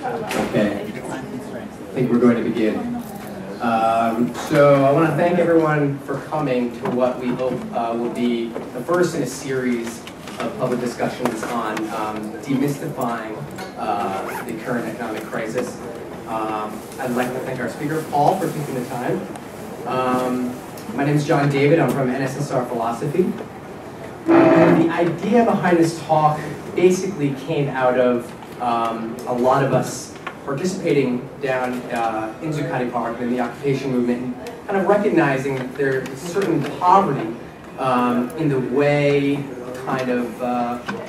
Okay, I think we're going to begin. So I want to thank everyone for coming to what we hope will be the first in a series of public discussions on demystifying the current economic crisis. I'd like to thank our speaker, Paul, for taking the time. My name is John David. I'm from NSSR Philosophy. The idea behind this talk basically came out of a lot of us participating down in Zuccotti Park in the occupation movement, and kind of recognizing that there's certain poverty in the way kind of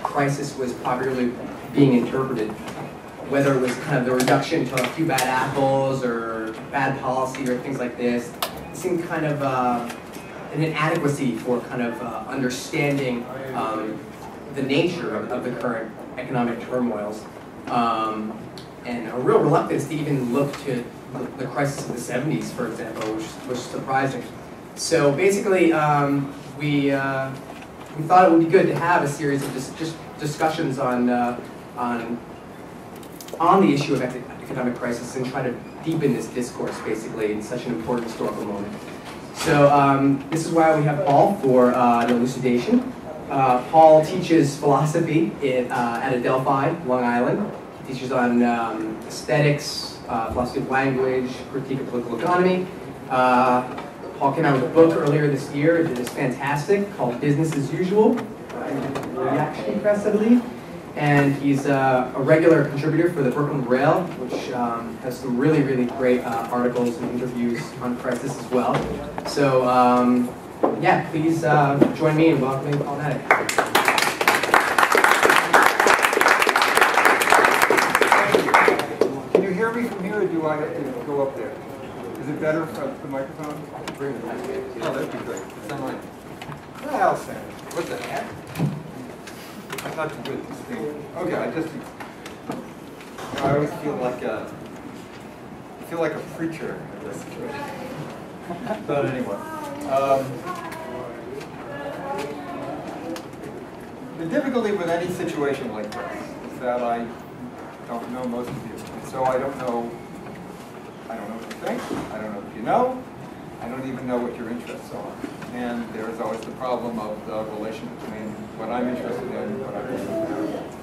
crisis was popularly being interpreted, whether it was kind of the reduction to a few bad apples or bad policy or things like this. It seemed kind of an inadequacy for kind of understanding the nature of the current economic turmoils. And a real reluctance to even look to the crisis of the 70s, for example, which was surprising. So basically, we thought it would be good to have a series of just discussions on the issue of economic crisis and try to deepen this discourse, basically, in such an important historical moment. So this is why we have Paul for the elucidation. Paul teaches philosophy at Adelphi, Long Island. He teaches on aesthetics, philosophy of language, critique of political economy. Paul came out with a book earlier this year that is fantastic called Business as Usual, Reaction Press, I believe. And he's a regular contributor for the Brooklyn Rail, which has some really, really great articles and interviews on crisis as well. So, yeah, please join me in welcoming Paul Mattick. Can you hear me from here, or do I have to go up there? Is it better from the microphone? Oh, that'd be great. Sound like, well, Sam, what the heck? I'm not too good at this thing. Okay, I always feel like a preacher in this situation. But anyway, the difficulty with any situation like this is that I don't know most of you, and so I don't know what you think. I don't know what you know. I don't even know what your interests are. And there's always the problem of the relation between what I'm interested in, what I'm interested in,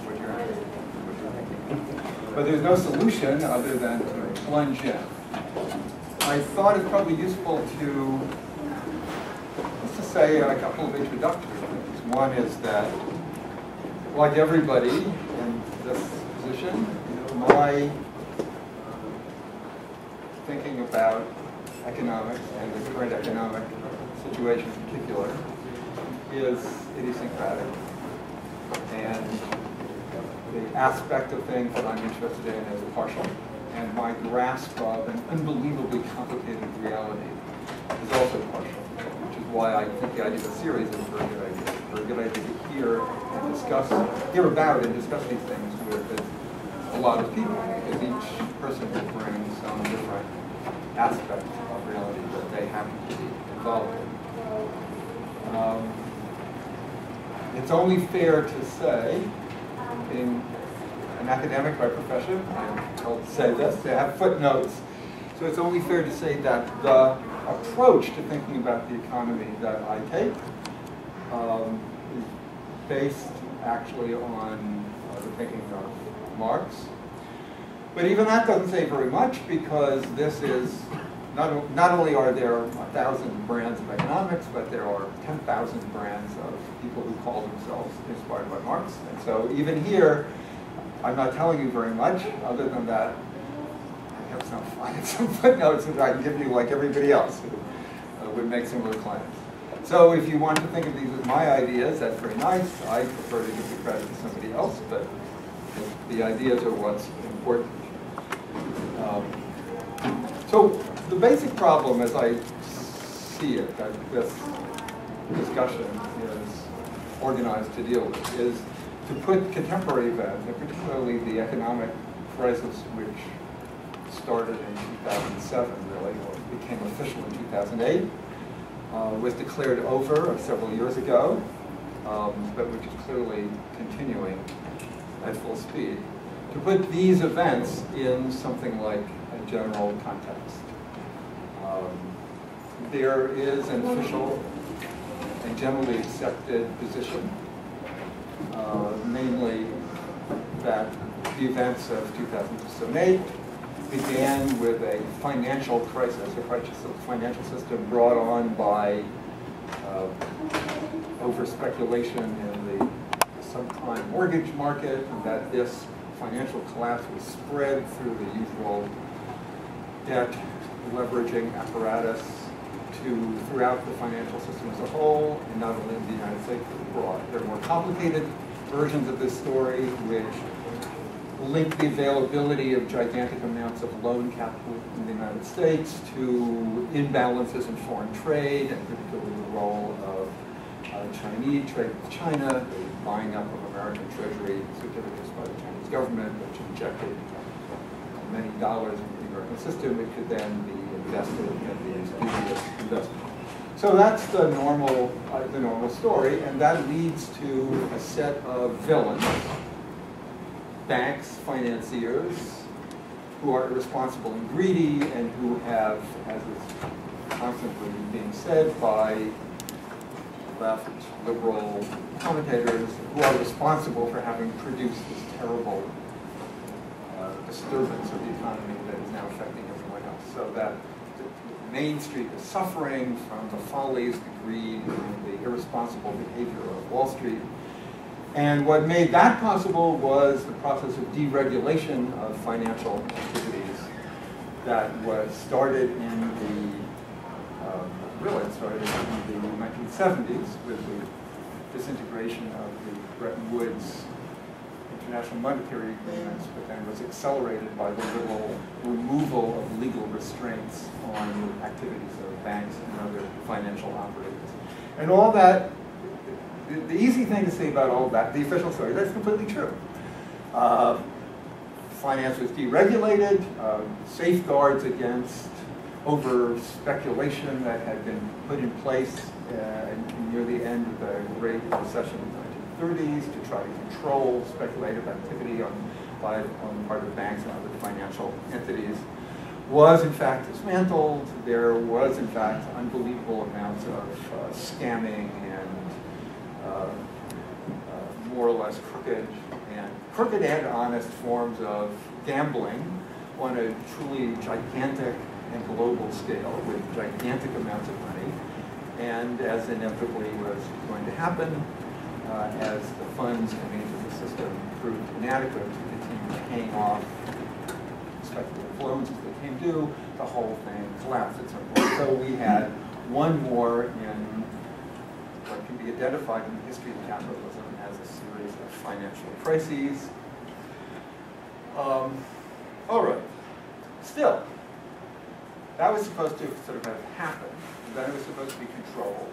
what you're interested in, what you're thinking. But there's no solution other than to plunge in. I thought it's probably useful just to say a couple of introductory things. One is that, like everybody in this position, my thinking about economics and the current economic situation in particular is idiosyncratic, and the aspect of things that I'm interested in is partial, and my grasp of an unbelievably complicated reality is also partial, which is why I think the idea of a series is a very good idea. It's a very good idea to hear about and discuss these things with a lot of people, because each person will bring some different aspect of reality that they happen to be involved in. It's only fair to say, being an academic by profession, I'm told to say this, to have footnotes, so it's only fair to say that the approach to thinking about the economy that I take is based actually on the thinking of Marx. But even that doesn't say very much, because this is, not only are there 1,000 brands of economics, but there are 10,000 brands of people who call themselves inspired by Marx. And so even here, I'm not telling you very much, other than that I have some footnotes that I can give you like everybody else who would make similar claims. So if you want to think of these as my ideas, that's very nice. I prefer to give the credit to somebody else, but the ideas are what's important. So the basic problem, as I see it, that this discussion is organized to deal with, is to put contemporary events, and particularly the economic crisis which started in 2007, really, or became official in 2008, was declared over several years ago, but which is clearly continuing at full speed. to put these events in something like a general context. There is an official and generally accepted position, namely that the events of 2008 began with a financial crisis, a crisis of the financial system brought on by over-speculation in the subprime mortgage market, and that this financial collapse was spread through the usual debt leveraging apparatus throughout the financial system as a whole, and not only in the United States but abroad. There are more complicated versions of this story which link the availability of gigantic amounts of loan capital in the United States to imbalances in foreign trade, and particularly the role of Chinese trade with China, the buying up of American Treasury certificates by the Chinese government, which injected many dollars into the American system. It could then be invested in these dubious investments. So that's the normal story, and that leads to a set of villains, banks, financiers, who are irresponsible and greedy, and who have, as is constantly being said by left liberal commentators, who are responsible for having produced this terrible disturbance of the economy that is now affecting everyone else. So that Main Street is suffering from the follies, the greed, and the irresponsible behavior of Wall Street. And what made that possible was the process of deregulation of financial activities that was started in the, really it started in the 1970s with the disintegration of the Bretton Woods international monetary agreements, but then was accelerated by the literal removal of legal restraints on activities of banks and other financial operators. And all that, the easy thing to say about all that, the official story, that's completely true. Finance was deregulated, safeguards against over-speculation that had been put in place near the end of the Great Recession in the 1930s to try to control speculative activity on the part of banks and other financial entities, was in fact dismantled. There was in fact unbelievable amounts of scamming and more or less crooked and honest forms of gambling on a truly gigantic and global scale with gigantic amounts of money. And as inevitably was going to happen, as the funds coming into the system proved inadequate to continue paying off speculative loans as they came due, the whole thing collapsed at some point. So we had one more in what can be identified in the history of capitalism as a series of financial crises. All right. Still, that was supposed to sort of have happened. And then it was supposed to be controlled.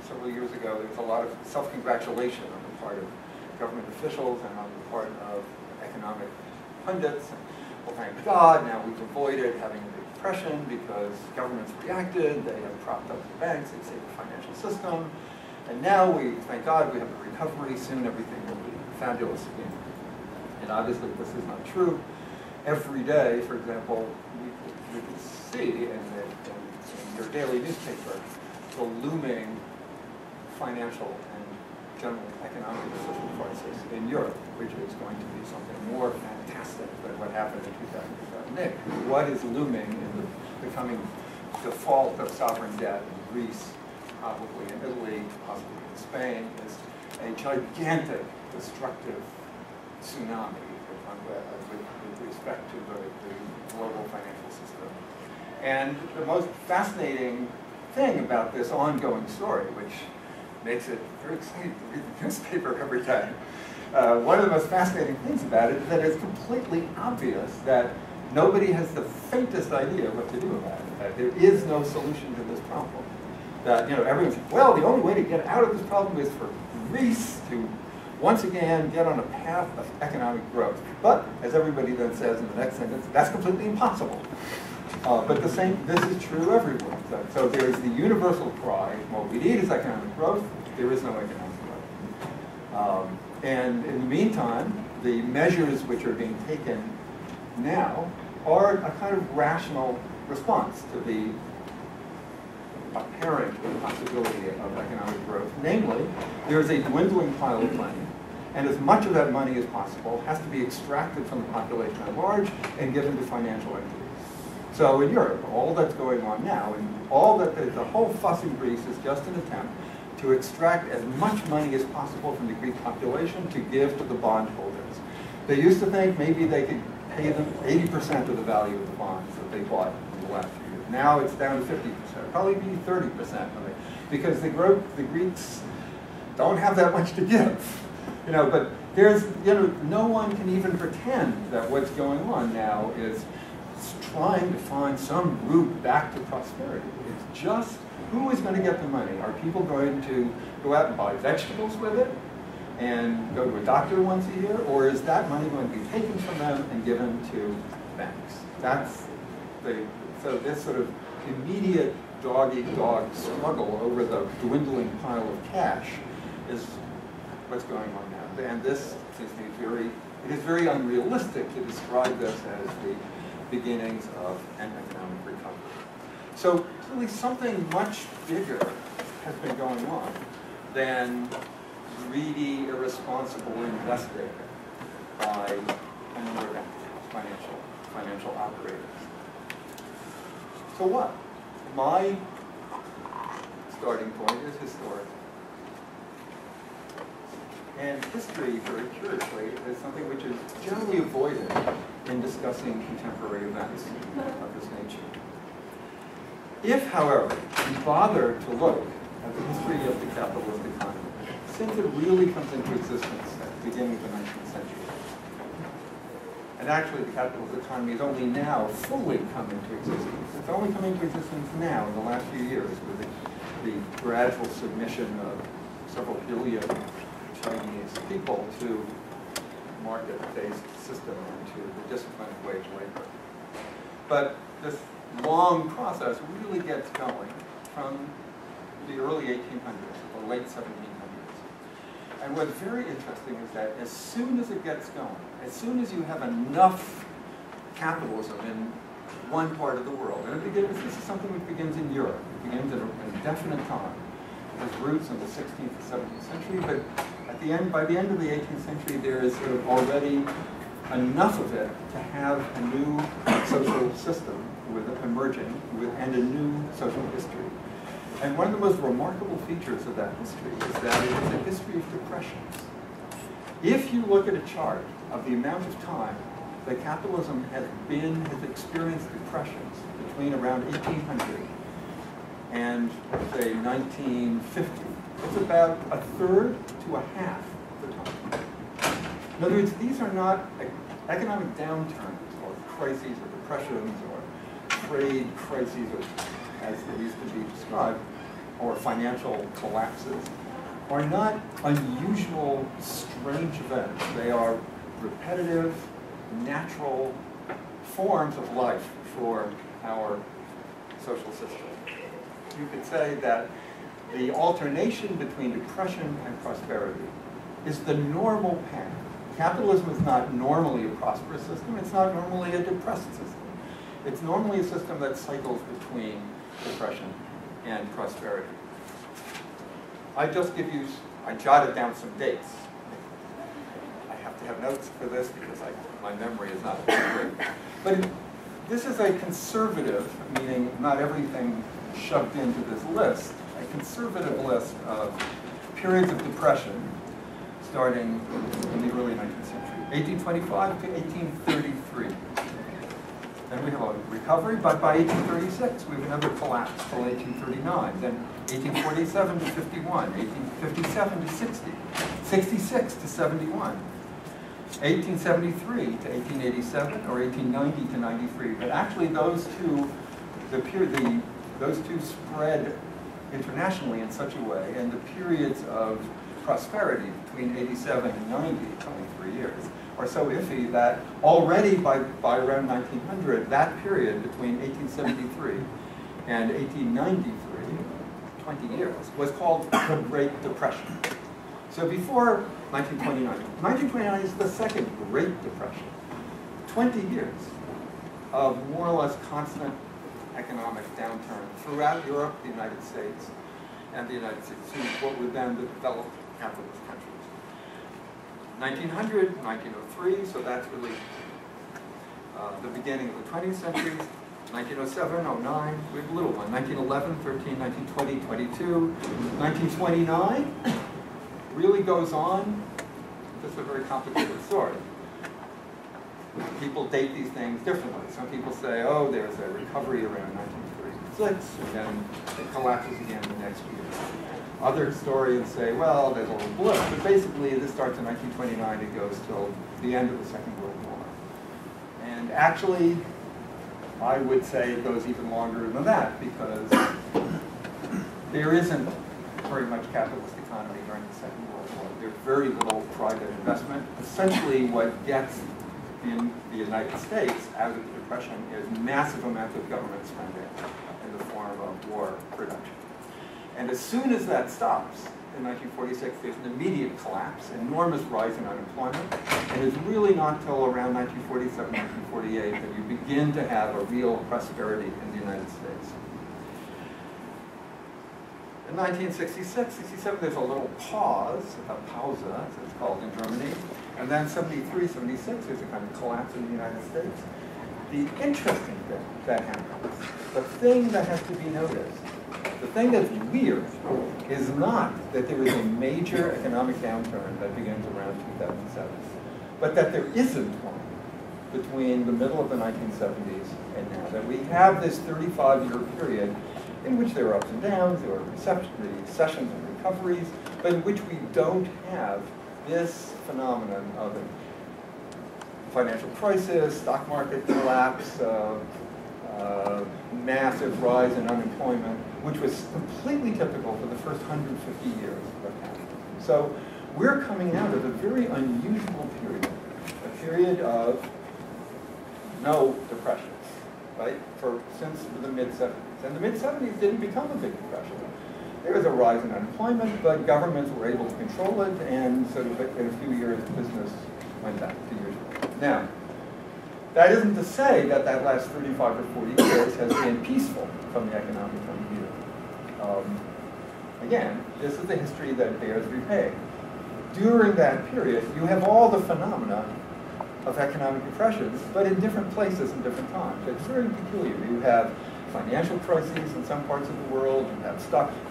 Several years ago, there was a lot of self-congratulation on the part of government officials and on the part of economic pundits. And, well, thank God, now we've avoided having a big depression because governments reacted, they have propped up the banks, they saved the financial system. And now thank God, we have a recovery. Soon everything will be fabulous again. And obviously this is not true. Every day, for example, you can see in your daily newspaper the looming financial and general economic and social crisis in Europe, which is going to be something more fantastic than what happened in 2008. What is looming in the becoming default of sovereign debt in Greece, probably in Italy, possibly in Spain, is a gigantic destructive tsunami with respect to the global financial system. And the most fascinating thing about this ongoing story, which makes it very exciting to read the newspaper every day, one of the most fascinating things about it is that it's completely obvious that nobody has the faintest idea what to do about it, that there is no solution to this problem. That, everyone's, well, the only way to get out of this problem is for Greece to once again get on a path of economic growth. But, as everybody then says in the next sentence, that's completely impossible. But this is true everywhere. So there's the universal cry, what we need is economic growth, there is no economic growth. And in the meantime, the measures which are being taken now are a kind of rational response to the apparent possibility of economic growth. Namely, there is a dwindling pile of money, and as much of that money as possible has to be extracted from the population at large and given to financial entities. So in Europe, all that's going on now, and all that the whole fuss in Greece is just an attempt to extract as much money as possible from the Greek population to give to the bondholders. They used to think maybe they could pay them 80% of the value of the bonds that they bought in the last few years. Now it's down to 50%, probably be 30% of it, because the Greeks don't have that much to give. But there's, no one can even pretend that what's going on now is trying to find some route back to prosperity. It's just who is going to get the money? Are people going to go out and buy vegetables with it and go to a doctor once a year? Or is that money going to be taken from them and given to banks? So this sort of immediate dog-eat-dog struggle over the dwindling pile of cash is what's going on now. And this seems to be it is very unrealistic to describe this as the beginnings of an economic recovery. So clearly something much bigger has been going on than greedy, irresponsible investing by a number of entities, financial operators. So what? My starting point is historical. And history, very curiously, is something which is generally avoided in discussing contemporary events of this nature. If, however, you bother to look at the history of the capitalist economy, since it really comes into existence at the beginning of the 19th century, and actually the capitalist economy has only now fully come into existence. It's only come into existence now in the last few years with the gradual submission of several billion Chinese people to market-based system and to the discipline of wage labor. But this long process really gets going from the early 1800s, the late 1700s. And what's very interesting is that as soon as it gets going, as soon as you have enough capitalism in one part of the world, and this is something which begins in Europe, it begins at a definite time. It has roots in the 16th and 17th century, but by the end of the 18th century, there is sort of already enough of it to have a new social system emerging and a new social history. And one of the most remarkable features of that history is that it is a history of depressions. If you look at a chart of the amount of time that capitalism has experienced depressions between around 1800 and, say, 1950, it's about a third to a half of the time. In other words, these are not economic downturns or crises or depressions or trade crises, or, as they used to be described, or financial collapses, are not unusual, strange events. They are repetitive, natural forms of life for our social system. You could say that the alternation between depression and prosperity is the normal path. Capitalism is not normally a prosperous system. It's not normally a depressed system. It's normally a system that cycles between depression and prosperity. I jotted down some dates. I have to have notes for this because my memory is not great. But this is a conservative, meaning not everything shoved into this list, a conservative list of periods of depression starting in the early 19th century, 1825 to 1833. Then we have a recovery, but by 1836 we have another collapse till 1839. Then 1847 to 51, 1857 to 60, 66 to 71, 1873 to 1887, or 1890 to 93. But actually those two spread internationally in such a way, and the periods of prosperity between 87 and 90, it's only 3 years, are so iffy that already by around 1900, that period between 1873 and 1893, 20 years, was called the Great Depression. So before 1929, 1929 is the second Great Depression. 20 years of more or less constant economic downturn throughout Europe, the United States, and the United States, what were then the developed capitalist countries. 1900, 1903, so that's really the beginning of the 20th century. 1907, 09, we have a little one. 1911, 13, 1920, 22. 1929 really goes on. This is a very complicated story. People date these things differently. Some people say, oh, there's a recovery around 1936, and then it collapses again the next year. Other historians say, well, there's a little blip, but basically this starts in 1929, it goes till the end of the Second World War. And actually, I would say it goes even longer than that, because there isn't very much capitalist economy during the Second World War. There's very little private investment. Essentially, what gets in the United States out of the Depression is massive amounts of government spending in the form of war production. And as soon as that stops, in 1946, there's an immediate collapse, enormous rise in unemployment, and it's really not till around 1947, 1948 that you begin to have a real prosperity in the United States. In 1966, 67, there's a little pause, a Pause, as it's called in Germany, and then 73, 76, there's a kind of collapse in the United States. The interesting thing that happens, the thing that has to be noticed, the thing that's weird is not that there is a major economic downturn that begins around 2007, but that there isn't one between the middle of the 1970s and now. That we have this 35-year period in which there are ups and downs, there are recessions and recoveries, but in which we don't have this phenomenon of a financial crisis, stock market collapse, massive rise in unemployment, which was completely typical for the first 150 years of capitalism. So we're coming out of a very unusual period, a period of no depression, right? Since the mid-70s. And the mid-70s didn't become a big depression. There was a rise in unemployment, but governments were able to control it, and sort of in a few years, business went back to usual. Now, that isn't to say that that last 35 or 40 years has been peaceful from the economic point of view. Again, this is the history that bears repaying. During that period, you have all the phenomena of economic depressions, but in different places and different times. It's very peculiar. You have financial crises in some parts of the world.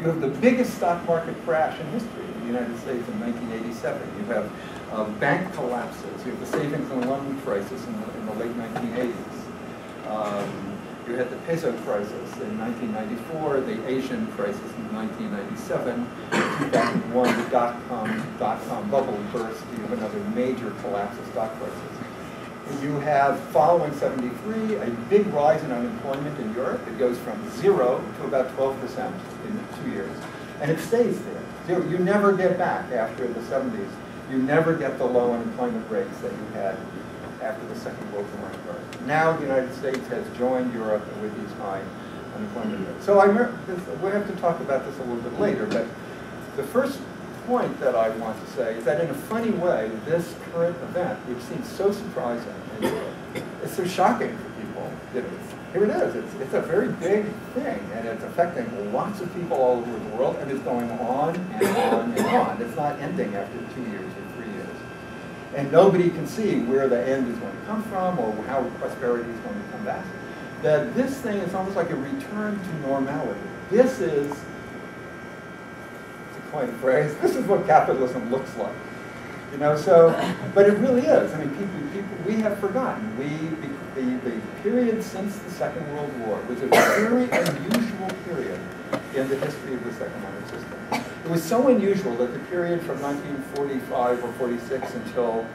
You have the biggest stock market crash in history in the United States in 1987. You have bank collapses. You have the savings and loan crisis in the late 1980s. You had the peso crisis in 1994, the Asian crisis in 1997, 2001, the dot-com bubble burst. You have another major collapse of stock prices. You have, following 73, a big rise in unemployment in Europe. It goes from 0 to about 12% in 2 years. And it stays there. You never get back after the 70s. You never get the low unemployment rates that you had after the Second World War. Now the United States has joined Europe with these high unemployment rates. So we'll have to talk about this a little bit later, but the first point that I want to say is that in a funny way, this current event, which seems so surprising, it's so shocking for people. Here it is. It's a very big thing, and it's affecting lots of people all over the world, and it's going on and on and on. It's not ending after 2 years or 3 years. And nobody can see where the end is going to come from or how prosperity is going to come back. That this thing is almost like a return to normality. This is, to coin a phrase, this is what capitalism looks like. You know, so, but it really is. I mean, we have forgotten. The period since the Second World War was a very unusual period in the history of this economic system. It was so unusual that the period from 1945 or 46 until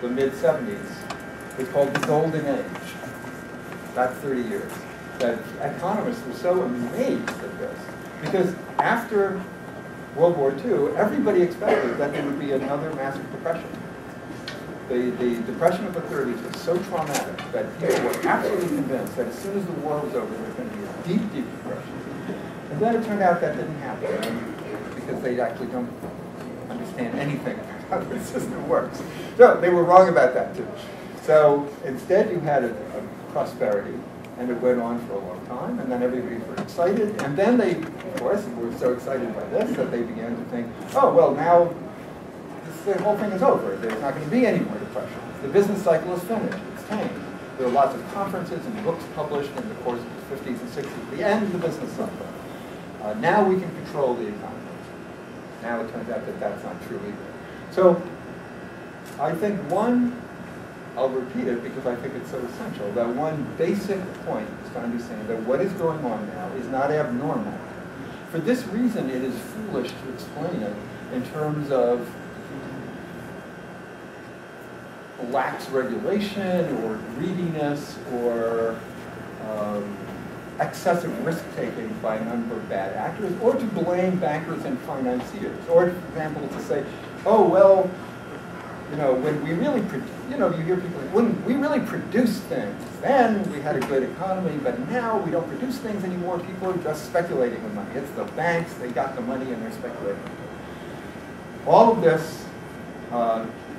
the mid-70s was called the Golden Age. That's 30 years. That economists were so amazed at this because after World War II, everybody expected that there would be another massive depression. The depression of the 30s was so traumatic that people were absolutely convinced that as soon as the war was over, there was going to be a deep, deep depression. And then it turned out that didn't happen because they actually don't understand understand anything about how the system works. So they were wrong about that too. So instead you had a prosperity, and it went on for a long time, and then everybody was excited, and then they, of course, were so excited by this that they began to think, oh, well, now the whole thing is over. There's not going to be any more depression. The business cycle is finished. It's tamed. There are lots of conferences and books published in the course of the 50s and 60s, the end of the business cycle. Now we can control the economy. Now it turns out that that's not true either. So I think I'll repeat it because I think it's so essential, that one basic point is to understand that what is going on now is not abnormal. For this reason, it is foolish to explain it in terms of lax regulation or greediness or excessive risk-taking by a number of bad actors, or to blame bankers and financiers, or, for example, to say, oh, well, when we really, you hear people, when we really produce things, then we had a good economy, but now we don't produce things anymore, people are just speculating with money. It's the banks, they got the money and they're speculating. All of this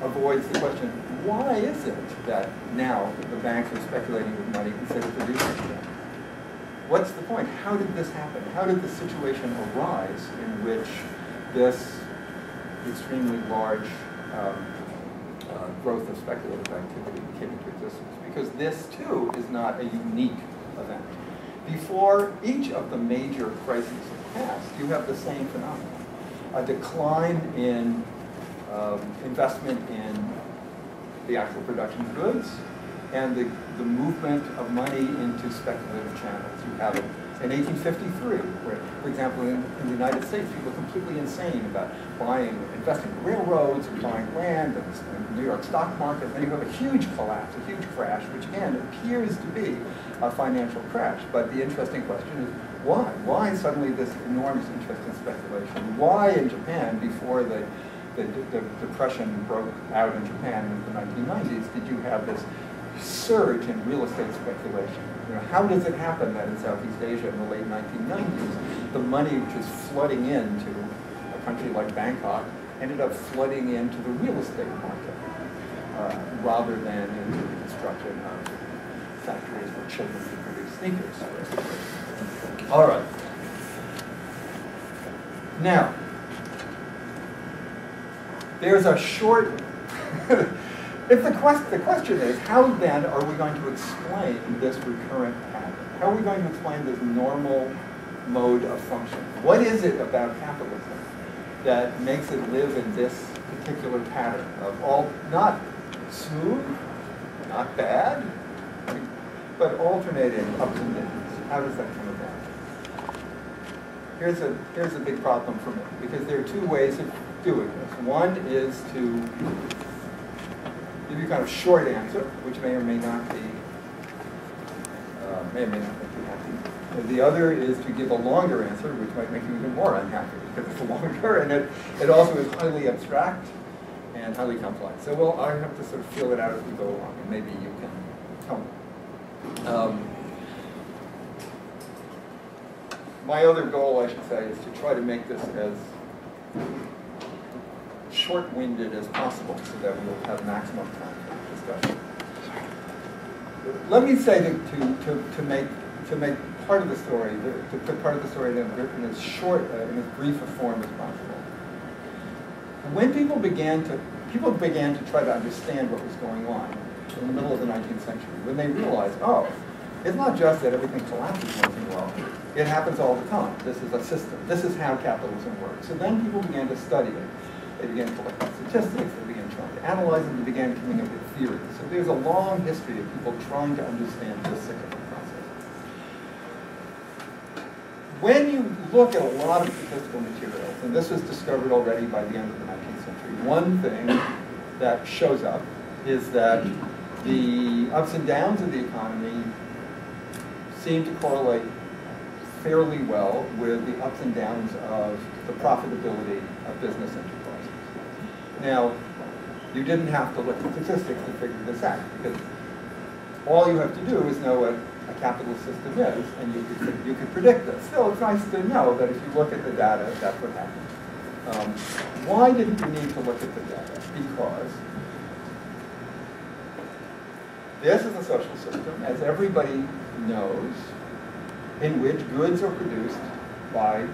avoids the question, why is it that now the banks are speculating with money instead of producing it? What's the point? How did this happen? How did this situation arise in which this extremely large growth of speculative activity came into existence? Because this, too, is not a unique event. Before each of the major crises of the past, you have the same phenomenon. A decline in investment in the actual production of goods, and the movement of money into speculative channels. You have it in 1853, where, for example, in the United States, people were completely insane about investing in railroads and buying land and the New York stock market. And then you have a huge collapse, a huge crash, which again appears to be a financial crash. But the interesting question is, why? Why suddenly this enormous interest in speculation? Why in Japan, before the depression broke out in Japan in the 1990s, did you have this surge in real estate speculation? How does it happen that in Southeast Asia in the late 1990s, the money which was flooding into a country like Bangkok ended up flooding into the real estate market rather than into the construction of factories where children could produce sneakers? All right. Now, there's a short... If the question is, how then are we going to explain this recurrent pattern? How are we going to explain this normal mode of function? What is it about capitalism that makes it live in this particular pattern of all, not smooth, not bad, but alternating ups and downs? How does that come about? Here's a big problem for me, because there are two ways of doing this. One is to give you kind of short answer, which may or may not be, make you happy. And the other is to give a longer answer, which might make you even more unhappy because it's longer, and it also is highly abstract and highly complex. So well, I have to sort of feel it out as we go along, and maybe you can tell me. My other goal, I should say, is to try to make this as short-winded as possible so that we will have maximum time for discussion. Let me say to make part of the story, to put part of the story in as short, in as brief a form as possible. When people began to try to understand what was going on in the middle of the 19th century, when they realized, oh, it's not just that everything collapses once in a while. It happens all the time. This is a system. This is how capitalism works. So then people began to study it. They began collecting statistics, they began trying to analyze them, they began coming up with theories. So there's a long history of people trying to understand this cyclical process. When you look at a lot of statistical materials, and this was discovered already by the end of the 19th century, one thing that shows up is that the ups and downs of the economy seem to correlate fairly well with the ups and downs of the profitability of business enterprises. Now, you didn't have to look at statistics to figure this out, because all you have to do is know what a capitalist system is, and you could predict this. Still, it's nice to know that if you look at the data, that's what happens. Why did we need to look at the data? Because this is a social system, as everybody knows, in which goods are produced by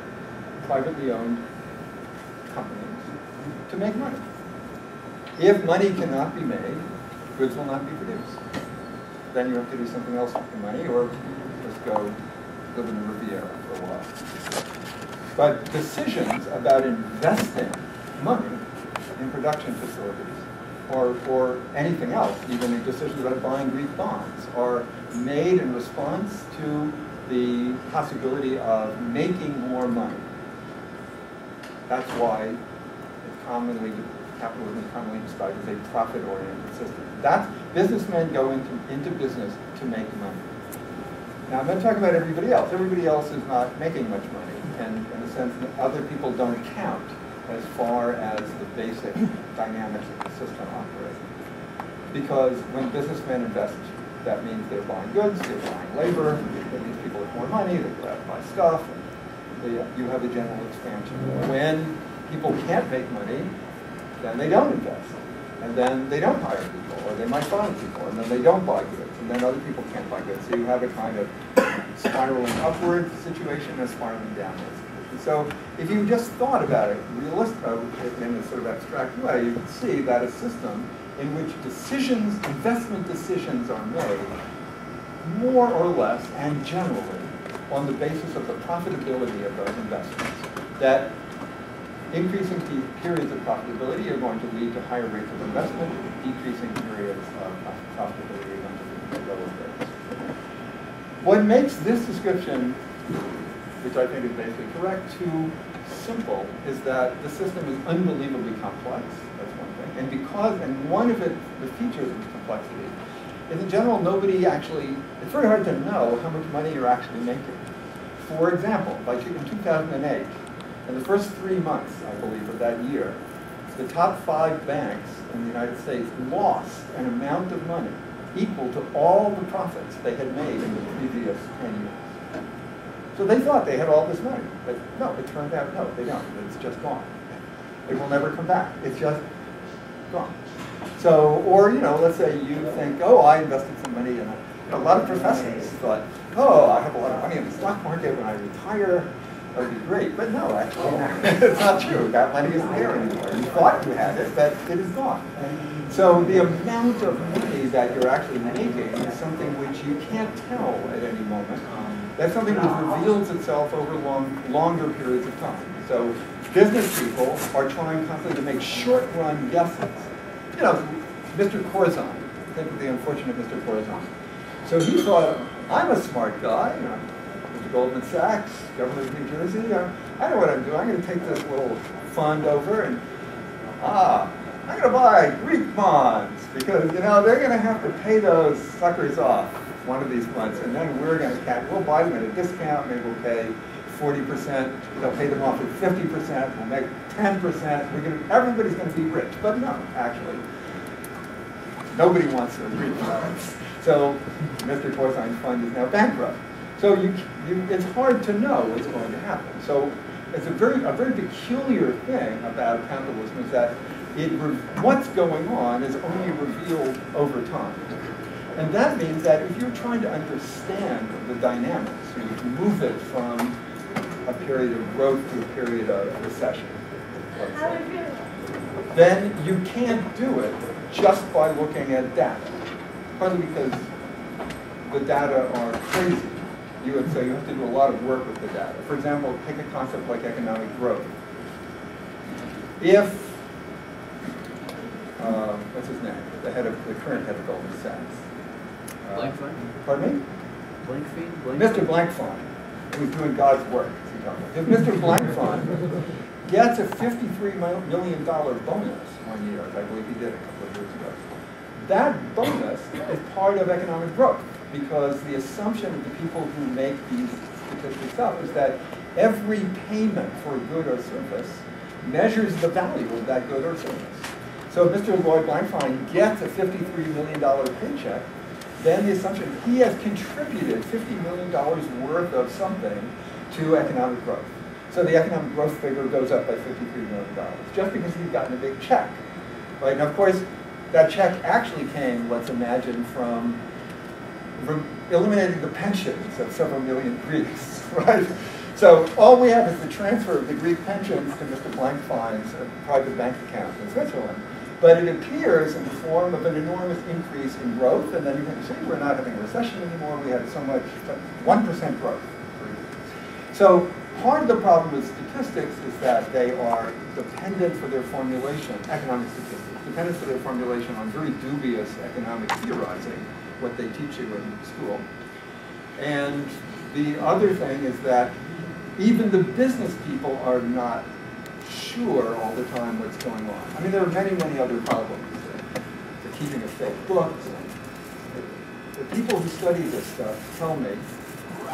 privately owned companies to make money. If money cannot be made, goods will not be produced. Then you have to do something else with the money, or just go live in the Riviera for a while. But decisions about investing money in production facilities, or anything else, even decisions about buying Greek bonds, are made in response to the possibility of making more money. That's why capitalism is commonly described as a profit-oriented system. That's businessmen go into business to make money. Now, I'm not talking about everybody else. Everybody else is not making much money, and in a sense, other people don't count as far as the basic dynamics of the system operate. Because when businessmen invest, that means they're buying goods, they're buying labor, that means people have more money, they go out and buy stuff, and you have a general expansion. When people can't make money, then they don't invest. And then they don't hire people, or they might fire people, and then they don't buy goods, and then other people can't buy goods. So you have a kind of spiraling upward situation and a spiraling downward. And so if you just thought about it in a sort of abstract way, you could see that a system in which investment decisions are made, more or less and generally, on the basis of the profitability of those investments, that increasing periods of profitability are going to lead to higher rates of investment, decreasing periods of profitability are going to lead to lower rates. What makes this description, which I think is basically correct, too simple, is that the system is unbelievably complex. That's one thing. And one of the features of its complexity is, in general, it's very hard to know how much money you're actually making. For example, in 2008, in the first 3 months, I believe, of that year, the top 5 banks in the United States lost an amount of money equal to all the profits they had made in the previous 10 years. So they thought they had all this money, but no, it turned out, no, they don't. It's just gone. It will never come back. It's just gone. So, or, let's say you think, oh, I invested some money in a lot of professors thought, oh, I have a lot of money in the stock market when I retire. That would be great. But no, actually, it's not true. That money isn't there anymore. You thought you had it, but it is gone. So the amount of money that you're actually making is something which you can't tell at any moment. That's something that reveals itself over longer periods of time. So business people are trying constantly to make short-run guesses. Mr. Corzine, think of the unfortunate Mr. Corzine. So he thought, I'm a smart guy. Mr. Goldman Sachs, governor of New Jersey. I know what I'm doing. I'm going to take this little fund over and, I'm going to buy Greek bonds because, they're going to have to pay those suckers off one of these months, and then we'll buy them at a discount. Maybe we'll pay 40%. They'll pay them off at 50%. We'll make 10%. Everybody's going to be rich. But no, actually, nobody wants those Greek bonds. So Mr. Corzine's fund is now bankrupt. So it's hard to know what's going to happen. So it's a very peculiar thing about capitalism is that what's going on is only revealed over time. And that means that if you're trying to understand the dynamics, you move it from a period of growth to a period of recession, then you can't do it just by looking at data, partly because the data are crazy. So you have to do a lot of work with the data. For example, take a concept like economic growth. If, what's his name? The current head of Goldman Sachs. Blankfein? Pardon me? Blankfein? Mr. Blankfein, who's doing God's work. If Mr. Blankfein gets a $53 million bonus one year, as I believe he did a couple of years ago, that bonus is part of economic growth. Because the assumption of the people who make these statistics up is that every payment for a good or service measures the value of that good or service. So if Mr. Lloyd Blankfein gets a $53 million paycheck, then the assumption he has contributed $50 million worth of something to economic growth. So the economic growth figure goes up by $53 million, just because we've gotten a big check. Right? And of course, that check actually came, let's imagine, from eliminating the pensions of several million Greeks, right? So all we have is the transfer of the Greek pensions to Mr. Blankfein's private bank account in Switzerland. But it appears in the form of an enormous increase in growth, and then you can see we're not having a recession anymore. We had so much, 1% growth. So part of the problem with statistics is that they are dependent for their formulation, economic statistics, dependent for their formulation on very dubious economic theorizing, what they teach you in school. And the other thing is that even the business people are not sure all the time what's going on. I mean, there are many, many other problems. The keeping of fake books. The people who study this stuff tell me,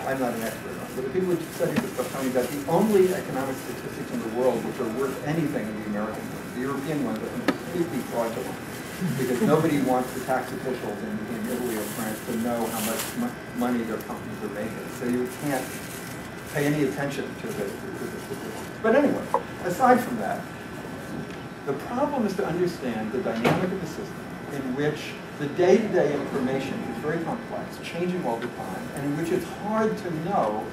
I'm not an expert on it, but the people who study this stuff tell me that the only economic statistics in the world which are worth anything in the American ones, the European ones, are completely fraudulent. Because nobody wants the tax officials in Italy or France to know how much money their companies are making. So you can't pay any attention to the statistics. But anyway, aside from that, the problem is to understand the dynamic of the system in which the day-to-day information is very complex, changing all the time, and in which it's hard to know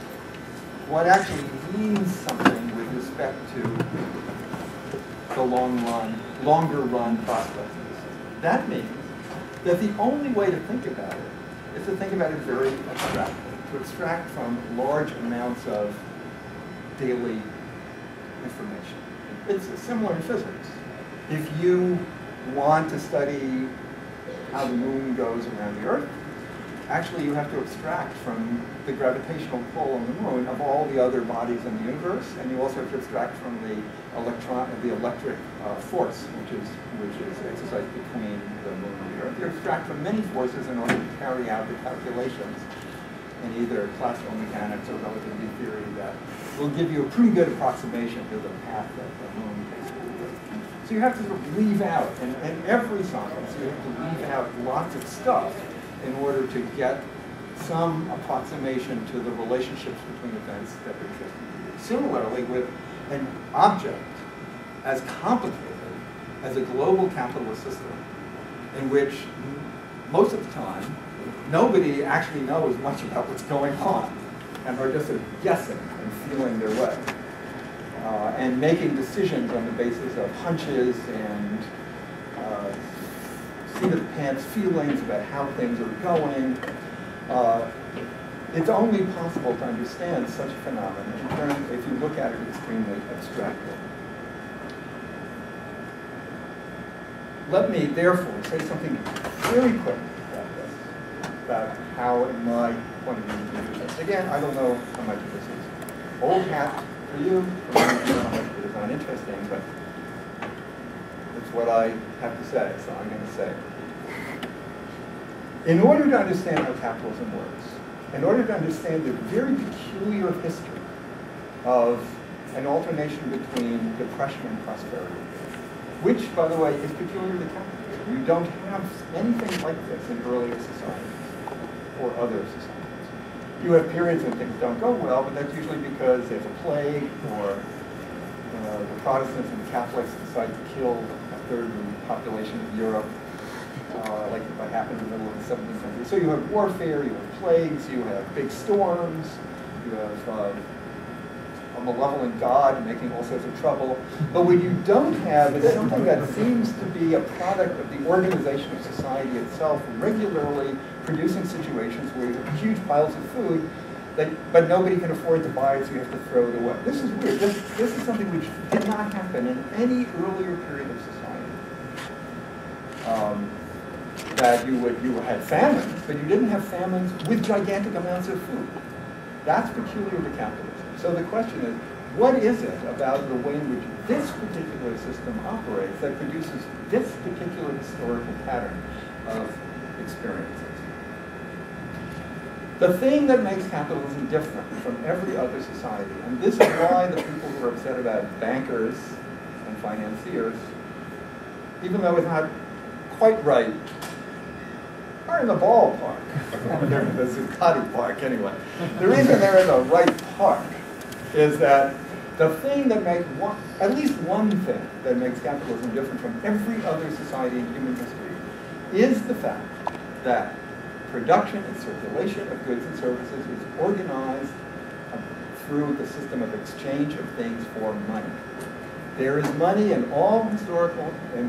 what actually means something with respect to the longer run prospects of the system. That means that the only way to think about it is to think about it very abstractly, to extract from large amounts of daily information. It's similar in physics. If you want to study how the moon goes around the Earth, actually you have to extract from the gravitational pull on the moon of all the other bodies in the universe, and you also have to extract from the electric force, which is exercised between the moon and the Earth. You extract from many forces in order to carry out the calculations in either classical mechanics or relativity theory that will give you a pretty good approximation to the path that the moon takes to the Earth. So you have to sort of leave out, in every science, you have to leave out lots of stuff in order to get some approximation to the relationships between events that are existing. Similarly, with an object as complicated as a global capitalist system, in which most of the time nobody actually knows much about what's going on, and are just sort of guessing and feeling their way, and making decisions on the basis of hunches and seat-of-the-pants feelings about how things are going. It's only possible to understand such a phenomenon in terms, if you look at it extremely abstractly. Let me, therefore, say something very quick about this, about how, in my point of view, you can do this. Again, I don't know how much of this is old hat for you, for me, I don't know how much of it is uninteresting, but it's what I have to say, so I'm going to say it. In order to understand how capitalism works, in order to understand the very peculiar history of an alternation between depression and prosperity, which, by the way, is peculiar to capitalism. You don't have anything like this in earlier societies or other societies. You have periods when things don't go well, but that's usually because there's a plague or the Protestants and the Catholics decide to kill a third of the population of Europe, like what happened in the middle of the 17th century. So you have warfare, you have plagues, you have big storms, you have a malevolent God making all sorts of trouble. But what you don't have is something that seems to be a product of the organization of society itself, regularly producing situations where you have huge piles of food, but nobody can afford to buy it, so you have to throw it away. This is weird. This is something which did not happen in any earlier period of society. That you had famines, but you didn't have famines with gigantic amounts of food. That's peculiar to capitalism. So the question is, what is it about the way in which this particular system operates that produces this particular historical pattern of experiences? The thing that makes capitalism different from every other society, and this is why the people who are upset about bankers and financiers, even though it's not quite right, are in the ballpark. They're in the Zuccotti Park anyway. The reason they're in the right park is that The thing that makes at least one thing that makes capitalism different from every other society in human history is the fact that production and circulation of goods and services is organized through the system of exchange of things for money. There is money in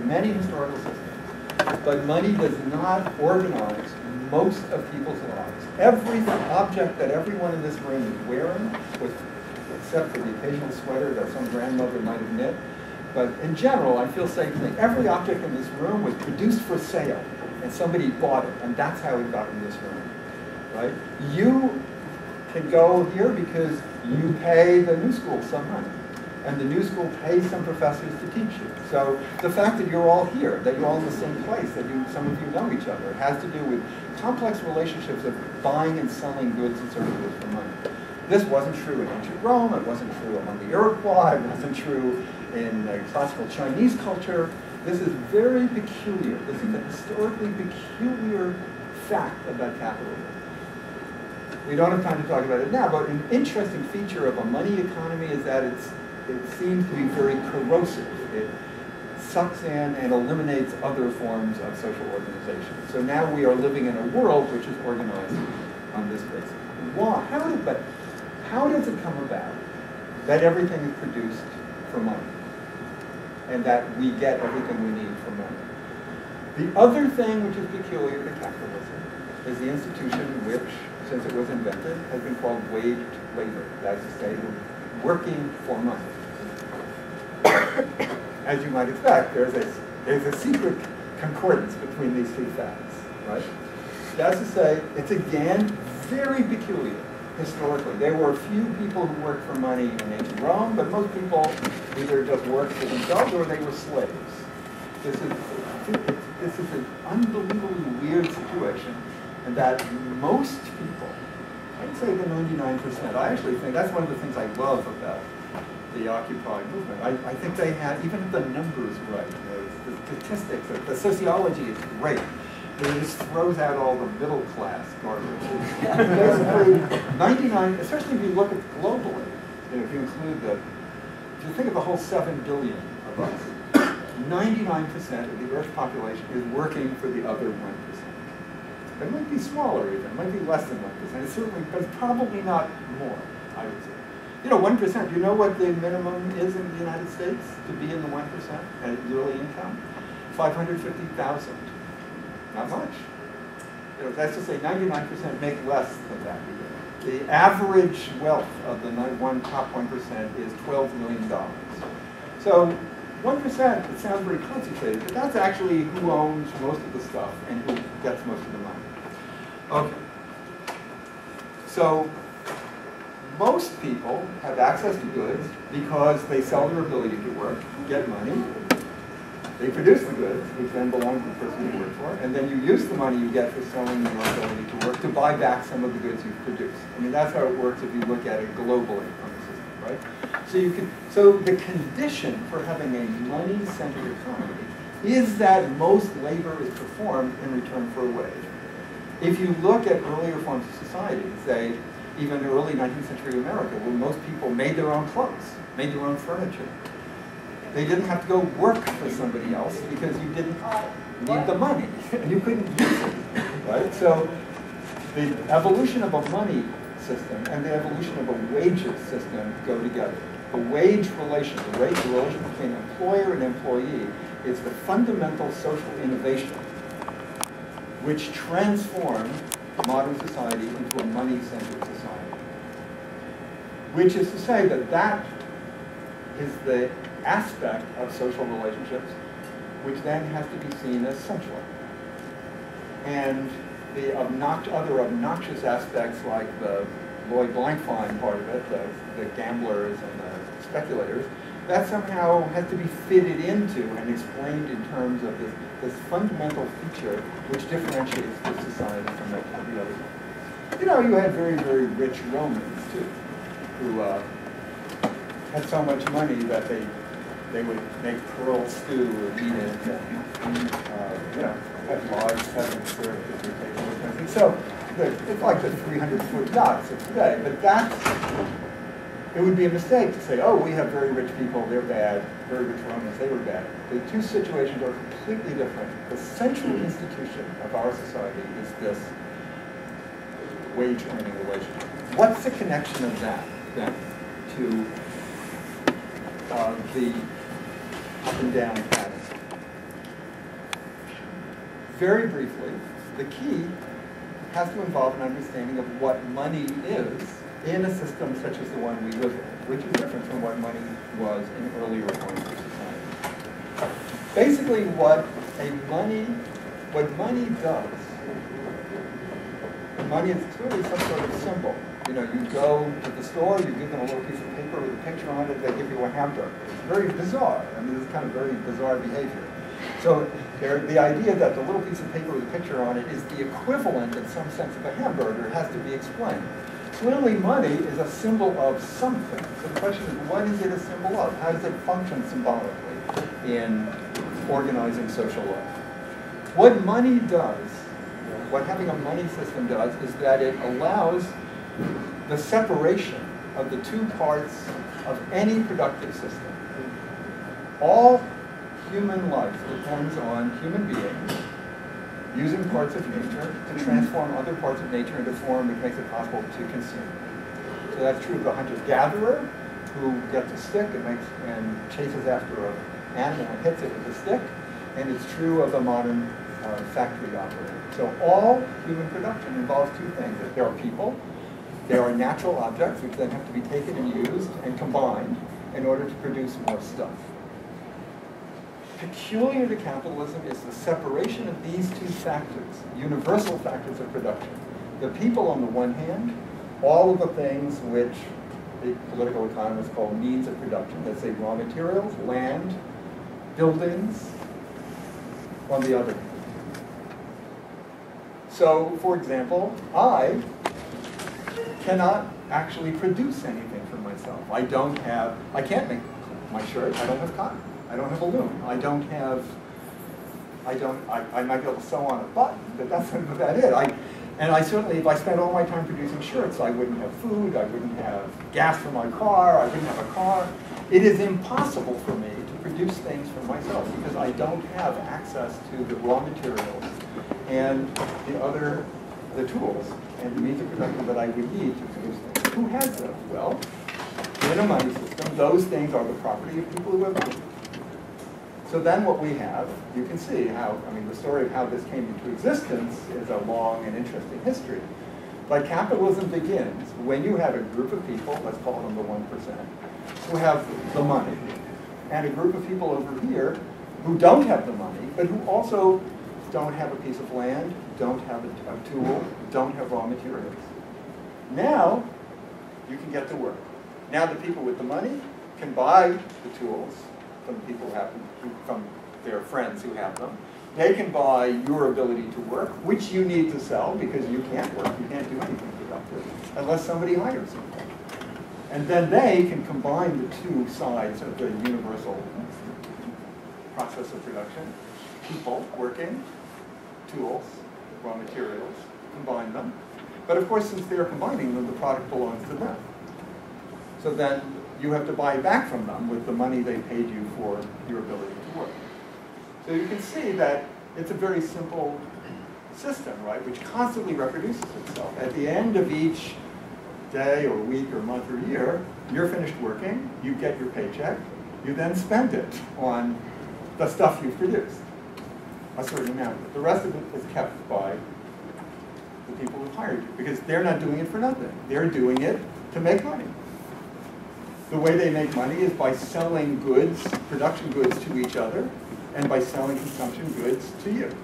many historical systems, but money does not organize most of people's lives. Every object that everyone in this room is wearing, except for the occasional sweater that some grandmother might have knit, but in general, I feel safe saying every object in this room was produced for sale, and somebody bought it, and that's how it got in this room, right? You can go here because you pay the new school some money, and the new school pays some professors to teach you. So the fact that you're all here, that you're all in the same place, that some of you know each other, has to do with complex relationships of buying and selling goods and services for money. This wasn't true in ancient Rome, it wasn't true among the Iroquois, it wasn't true in classical Chinese culture. This is very peculiar. This is a historically peculiar fact about capitalism. We don't have time to talk about it now, but an interesting feature of a money economy is that it seems to be very corrosive. It sucks in and eliminates other forms of social organization. So now we are living in a world which is organized on this basis. Why? How does it come about that everything is produced for money and that we get everything we need for money? The other thing which is peculiar to capitalism is the institution which, since it was invented, has been called waged labor. That is to say, working for money. As you might expect, there's a secret concordance between these two facts, right? That's to say, it's again very peculiar historically. There were a few people who worked for money in ancient Rome, but most people either just worked for themselves or they were slaves. This is an unbelievably weird situation, and that most people, I'd say the 99%, I actually think that's one of the things I love about the Occupy movement. I think they had, even if the numbers right, the statistics, the sociology is great, but it just throws out all the middle class garbage. Basically, 99, especially if you look at globally, if you include if you think of the whole 7 billion of us, 99% of the Earth's population is working for the other 1%. It might be smaller even, it might be less than 1%. It's certainly, but it's probably not more, I would say. 1%, you know what the minimum is in the United States to be in the 1% at yearly income? 550,000. Not much. That's to say 99% make less than that. The average wealth of the top 1% is $12 million. So 1%, it sounds very concentrated, but that's actually who owns most of the stuff and who gets most of the money. Okay. So most people have access to goods because they sell their ability to work, get money. They produce the goods, which then belong to the person you work for, and then you use the money you get for selling your ability to work to buy back some of the goods you've produced. I mean, that's how it works if you look at it globally on the system, right? So the condition for having a money-centered economy is that most labor is performed in return for a wage. If you look at earlier forms of society, say even early 19th century America, where most people made their own clothes, made their own furniture, they didn't have to go work for somebody else because you didn't need the money and you couldn't use it, right? So the evolution of a money system and the evolution of a wages system go together. The wage relation, the relation between employer and employee is the fundamental social innovation which transformed modern society into a money-centered society. Which is to say that that is the aspect of social relationships which then has to be seen as central. And the other obnoxious aspects like the Lloyd Blankfein part of it, the gamblers and the speculators, that somehow has to be fitted into and explained in terms of this fundamental feature which differentiates this society from every other one. You had very, very rich Romans too, who had so much money that they would make pearl stew and eat it, and have lives having served at their table or something. So it's like the 300-foot yachts of today, but it would be a mistake to say, oh, we have very rich people, they're bad, very rich Romans, they were bad. The two situations are completely different. The central institution of our society is this wage earning relationship. What's the connection of that, then, to the up and down pattern? Very briefly, the key has to involve an understanding of what money is in a system such as the one we live in, which is different from what money was in earlier forms of society. Basically, what money does, money is clearly some sort of symbol. You know, you go to the store, you give them a little piece of paper with a picture on it, they give you a hamburger. It's very bizarre. I mean, this is kind of very bizarre behavior. So the idea that the little piece of paper with a picture on it is the equivalent in some sense of a hamburger has to be explained. Clearly money is a symbol of something. So the question is, what is it a symbol of? How does it function symbolically in organizing social life? What money does, what having a money system does, is that it allows the separation of the two parts of any productive system. All human life depends on human beings using parts of nature to transform other parts of nature into form which makes it possible to consume. So that's true of the hunter-gatherer who gets a stick and chases after an animal and hits it with a stick, and it's true of the modern factory operator. So all human production involves two things. There are people, there are natural objects which then have to be taken and used and combined in order to produce more stuff. Peculiar to capitalism is the separation of these two factors, universal factors of production. The people on the one hand, all of the things which the political economists call means of production, let's say raw materials, land, buildings, on the other hand. So, for example, I cannot actually produce anything for myself. I can't make my shirt, I don't have cotton. I don't have a loom. I might be able to sew on a button, but that's about it. And I certainly, if I spent all my time producing shirts, I wouldn't have food, I wouldn't have gas for my car, I wouldn't have a car. It is impossible for me to produce things for myself because I don't have access to the raw materials and the tools and the means of production that I would need to produce things. Who has those? Well, in a money system, those things are the property of people who have money. So then what we have, you can see how, the story of how this came into existence is a long and interesting history. But capitalism begins when you have a group of people, let's call them the 1%, who have the money, and a group of people over here who don't have the money, but who also don't have a piece of land, don't have a tool, don't have raw materials. Now, you can get to work. Now the people with the money can buy the tools from people who have them, from their friends who have them. They can buy your ability to work, which you need to sell because you can't work, you can't do anything productive, unless somebody hires you. And then they can combine the two sides of the universal process of production. People working, tools, raw materials, combine them. But of course, since they're combining them, the product belongs to them. So then you have to buy back from them with the money they paid you for your ability to work. So you can see that it's a very simple system, right, which constantly reproduces itself. At the end of each day or week or month or year, you're finished working, you get your paycheck, you then spend it on the stuff you've produced, a certain amount of it. The rest of it is kept by the people who hired you, because they're not doing it for nothing. They're doing it to make money. The way they make money is by selling goods, production goods to each other, and by selling consumption goods to you.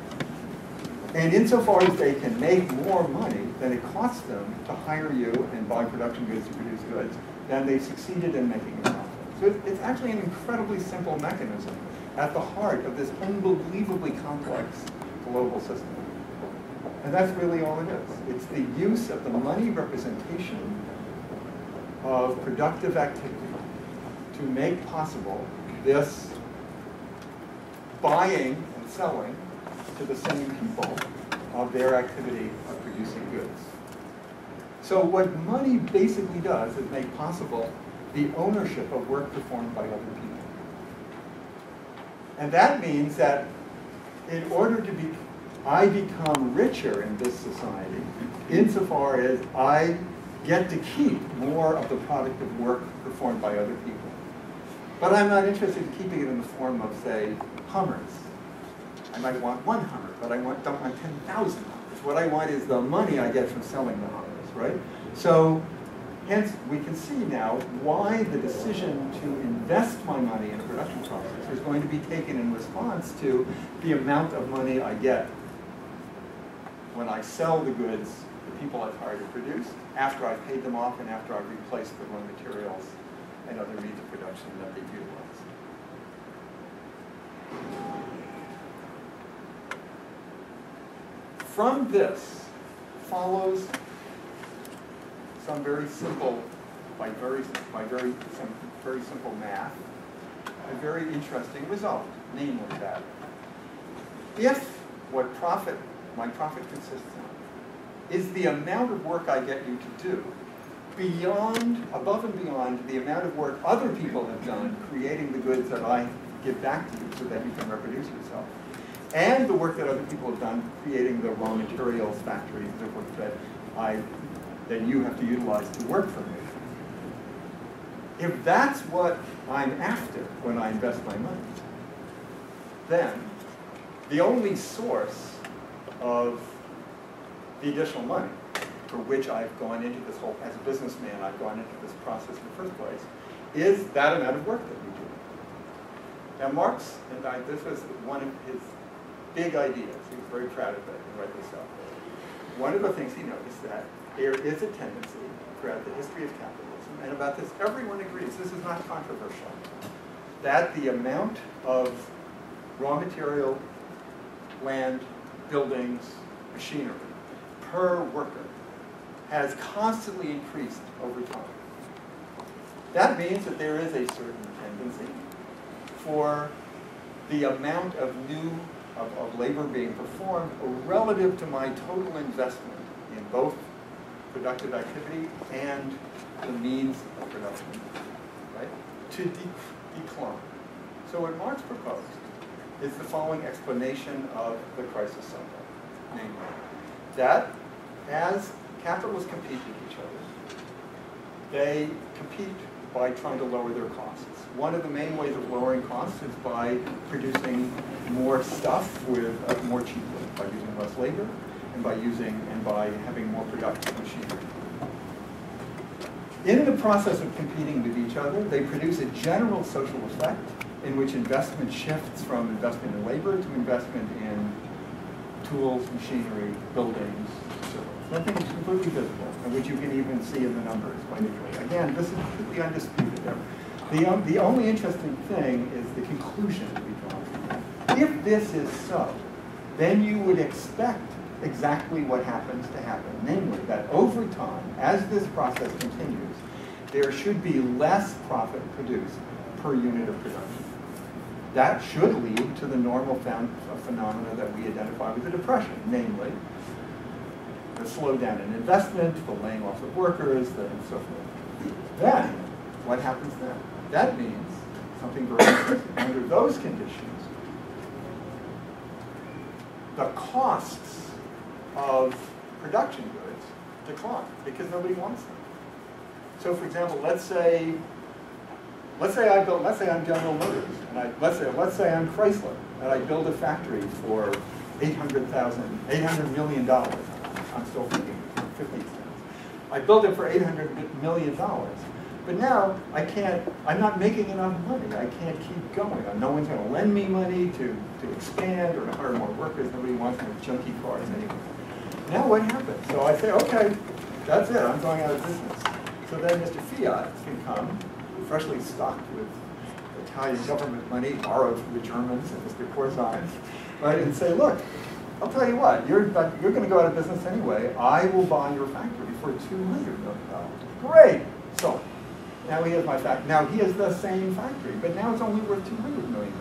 And insofar as they can make more money than it costs them to hire you and buy production goods to produce goods, then they've succeeded in making a profit. So it's actually an incredibly simple mechanism at the heart of this unbelievably complex global system. And that's really all it is. It's the use of the money representation of productive activity to make possible this buying and selling to the same people of their activity of producing goods. So what money basically does is make possible the ownership of work performed by other people. And that means that in order to be, I become richer in this society insofar as I get to keep more of the product of work performed by other people. But I'm not interested in keeping it in the form of, say, Hummers. I might want one Hummer, but I don't want 10,000 Hummers. What I want is the money I get from selling the Hummers, right? So, hence, we can see now why the decision to invest my money in a production process is going to be taken in response to the amount of money I get when I sell the goods the people I've hired to produce, after I've paid them off, and after I've replaced the raw materials and other means of production that they've utilized. From this follows some very simple, some very simple math, a very interesting result, namely that if what my profit consists of is the amount of work I get you to do, above and beyond the amount of work other people have done creating the goods that I give back to you so that you can reproduce yourself, and the work that other people have done creating the raw materials, factories, the work that you have to utilize to work for me. If that's what I'm after when I invest my money, then the only source of the additional money for which I've gone into this whole, as a businessman, I've gone into this process in the first place, is that amount of work that we do. Now Marx, this was one of his big ideas. He was very proud of it, and rightly so. One of the things he noticed that there is a tendency throughout the history of capitalism, and about this everyone agrees, this is not controversial, that the amount of raw material, land, buildings, machinery per worker has constantly increased over time. That means that there is a certain tendency for the amount of labor being performed relative to my total investment in both productive activity and the means of production, right, to decline. So what Marx proposed is the following explanation of the crisis cycle, namely that as capitalists compete with each other, they compete by trying to lower their costs. One of the main ways of lowering costs is by producing more stuff more cheaply, by using less labor and by having more productive machinery. In the process of competing with each other, they produce a general social effect in which investment shifts from investment in labor to investment in tools, machinery, buildings, so nothing is completely visible, and which you can even see in the numbers quite easily. Again, this is completely undisputed. The only interesting thing is the conclusion to be drawn from that. If this is so, then you would expect exactly what happens to happen, namely that over time, as this process continues, there should be less profit produced per unit of production. That should lead to the normal phenomena that we identify with the Depression, namely the slowdown in investment, the laying off of workers, and so forth. Then, what happens then? That means something very interesting. Under those conditions, the costs of production goods decline because nobody wants them. So, for example, let's say I'm General Motors, and let's say I'm Chrysler, and I build a factory for $800 million. I'm still thinking 50 cents. I built it for $800 million. But now I'm not making enough money. I can't keep going. No one's going to lend me money to expand or to hire more workers. Nobody wants my junky cars anymore. Now what happens? So I say, okay, that's it. I'm going out of business. So then Mr. Fiat can come, freshly stocked with Italian government money, borrowed from the Germans and Mr. Corzine, right, and say, look, I'll tell you what, you're going to go out of business anyway. I will buy your factory for $200 million. Great. So now he has my factory. Now he has the same factory, but now it's only worth $200 million.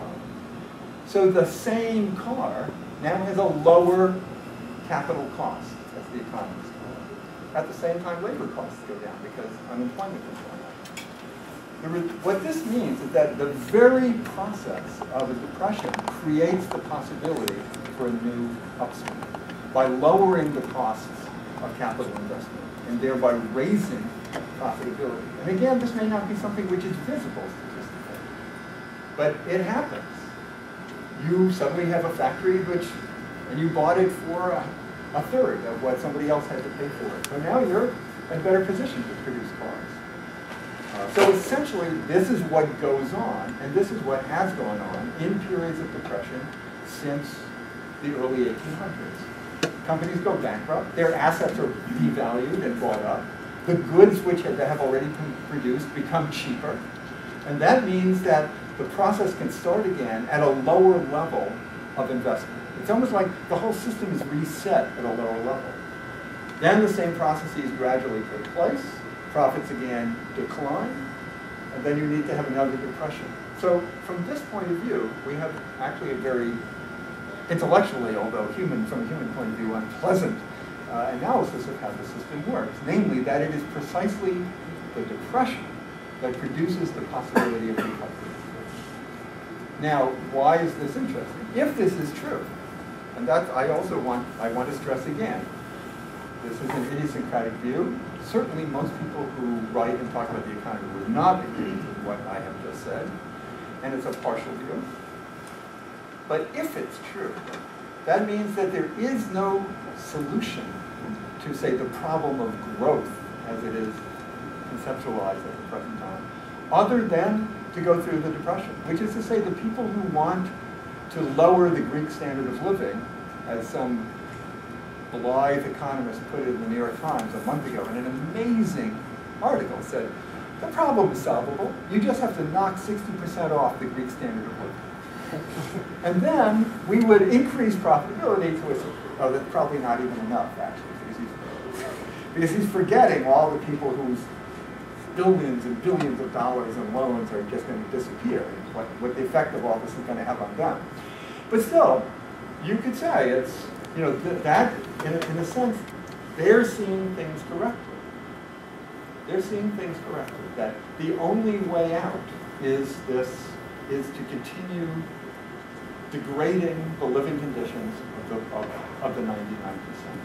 So the same car now has a lower capital cost, as the economists call it. At the same time, labor costs go down because unemployment is going up. What this means is that the very process of a depression creates the possibility for a new upswing by lowering the costs of capital investment and thereby raising profitability. And again, this may not be something which is visible statistically, but it happens. You suddenly have a factory and you bought it for a third of what somebody else had to pay for it. So now you're in a better position to produce cars. So essentially, this is what goes on, and this is what has gone on in periods of depression since the early 1800s. Companies go bankrupt, their assets are devalued and bought up, the goods which have already been produced become cheaper, and that means that the process can start again at a lower level of investment. It's almost like the whole system is reset at a lower level. Then the same processes gradually take place, profits again decline, and then you need to have another depression. So from this point of view, we have actually a very intellectually, although from a human point of view, unpleasant analysis of how the system works. Namely, that it is precisely the depression that produces the possibility of recovery. Now, why is this interesting? If this is true, and that I want to stress again, this is an idiosyncratic view. Certainly most people who write and talk about the economy would not agree with what I have just said, and it's a partial view. But if it's true, that means that there is no solution to, say, the problem of growth as it is conceptualized at the present time, other than to go through the depression, which is to say the people who want to lower the Greek standard of living, as some blithe economist put it in the New York Times a month ago in an amazing article, said, the problem is solvable. You just have to knock 60% off the Greek standard of living. And then we would increase profitability to a, that's probably not even enough, actually, because he's forgetting all the people whose billions and billions of dollars in loans are just going to disappear, and what the effect of all this is going to have on them. But still, you could say it's, you know, that, in a sense, they're seeing things correctly. They're seeing things correctly, that the only way out is to continue degrading the living conditions of the 99%.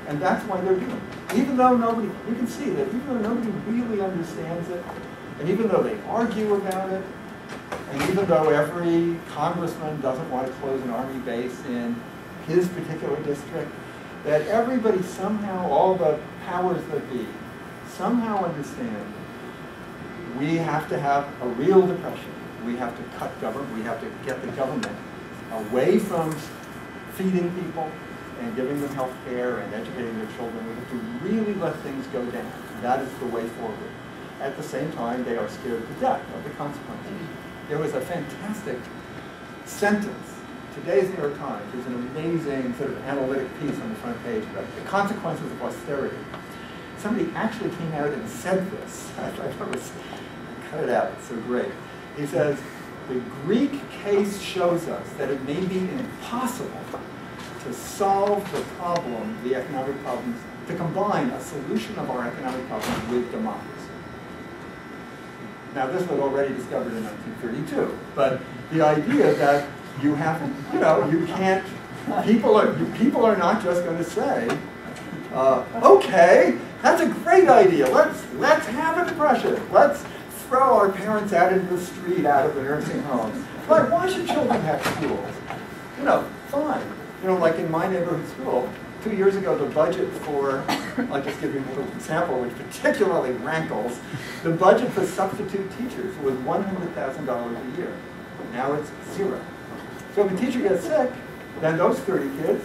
And that's why they're doing it. Even though nobody, you can see that even though nobody really understands it, and even though they argue about it, and even though every congressman doesn't want to close an army base in his particular district, that everybody somehow, all the powers that be, somehow understand we have to have a real depression. We have to cut government. We have to get the government away from feeding people and giving them health care and educating their children. We have to really let things go down. That is the way forward. At the same time, they are scared to death of the consequences. There was a fantastic sentence. Today's New York Times is an amazing sort of analytic piece on the front page about the consequences of austerity. Somebody actually came out and said this. I thought it was, cut it out, it's so great. He says, the Greek case shows us that it may be impossible to solve the problem, the economic problems, to combine a solution of our economic problems with democracy. Now, this was already discovered in 1932, but the idea that you have, you know, you can't, people are not just going to say, okay, that's a great idea, let's have a depression, let's throw our parents out into the street, out of the nursing homes. But why should children have schools? You know, fine. You know, like in my neighborhood school, 2 years ago, the budget for, I'll just give you a little example which particularly rankles, the budget for substitute teachers was $100,000 a year. Now it's $0. So if a teacher gets sick, then those 30 kids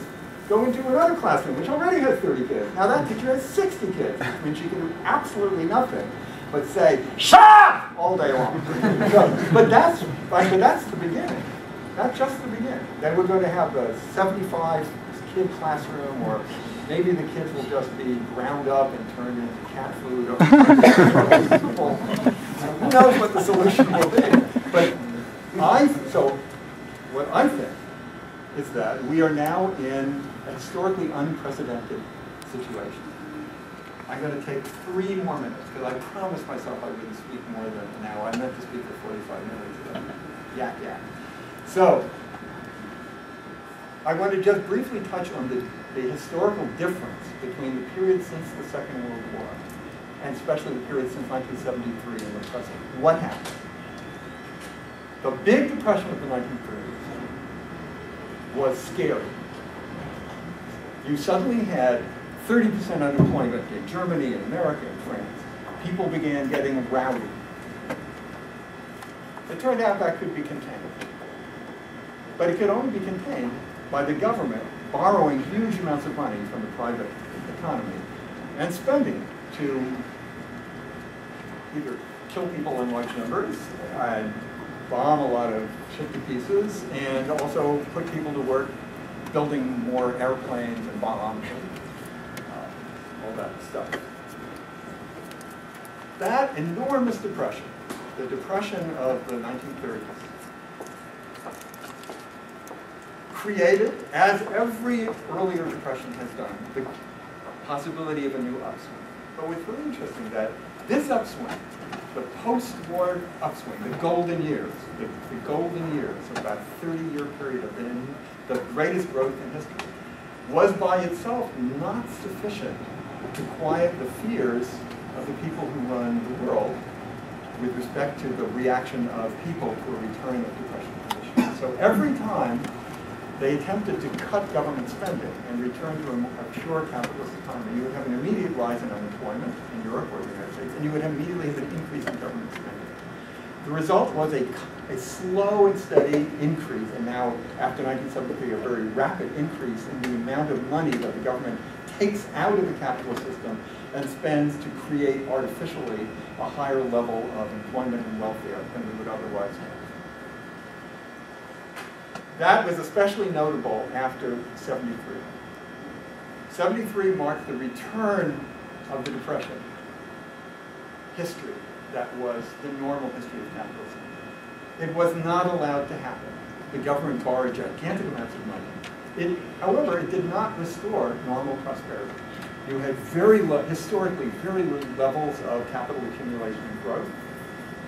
go into another classroom, which already has 30 kids. Now that teacher has 60 kids, which means she can do absolutely nothing but say, shut up, all day long. But that's the beginning. That's just the beginning. Then we're going to have the 75-kid classroom, or maybe the kids will just be ground up and turned into cat food. Who knows what the solution will be? But so what I think is that we are now in a historically unprecedented situation. I'm going to take 3 more minutes, because I promised myself I wouldn't speak more than an hour. I meant to speak for 45 minutes. Yak, yak. So, I want to just briefly touch on the historical difference between the period since the Second World War, and especially the period since 1973 and the present. What happened? The big depression of the 1930s was scary. You suddenly had 30% unemployment in Germany and America and France. People began getting rowdy. It turned out that could be contained. But it could only be contained by the government borrowing huge amounts of money from the private economy and spending to either kill people in large numbers, bomb a lot of ship to pieces, and also put people to work building more airplanes and bombs and all that stuff. That enormous depression, the depression of the 1930s, created, as every earlier depression has done, the possibility of a new upswing. But what's really interesting is that this upswing, the post-war upswing, the golden years, about a 30-year period of the greatest growth in history, was by itself not sufficient to quiet the fears of the people who run the world with respect to the reaction of people to a return of depression conditions. So every time they attempted to cut government spending and return to a pure capitalist economy, you would have an immediate rise in unemployment in Europe or the United States, and you would immediately have an increase in government spending. The result was a slow and steady increase, and now, after 1973, a very rapid increase in the amount of money that the government takes out of the capitalist system and spends to create artificially a higher level of employment and welfare than we would otherwise have. That was especially notable after 73. 73 marked the return of the Depression history that was the normal history of capitalism. It was not allowed to happen. The government borrowed gigantic amounts of money. However, it did not restore normal prosperity. You had historically very low levels of capital accumulation and growth.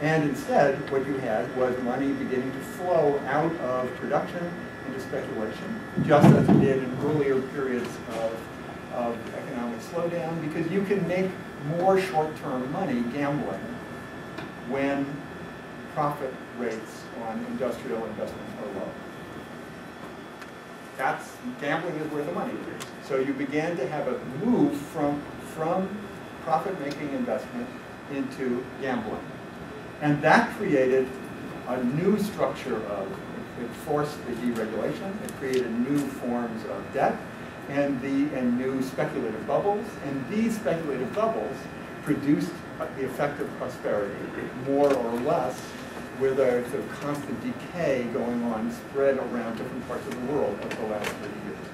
And instead, what you had was money beginning to flow out of production into speculation, just as it did in earlier periods of economic slowdown, because you can make more short-term money gambling when profit rates on industrial investments are low. Gambling is where the money is. So you began to have a move from profit-making investment into gambling. And that created a new structure it forced the deregulation, it created new forms of debt, and new speculative bubbles. And these speculative bubbles produced the effect of prosperity, more or less, with a sort of constant decay going on, spread around different parts of the world over the last 30 years.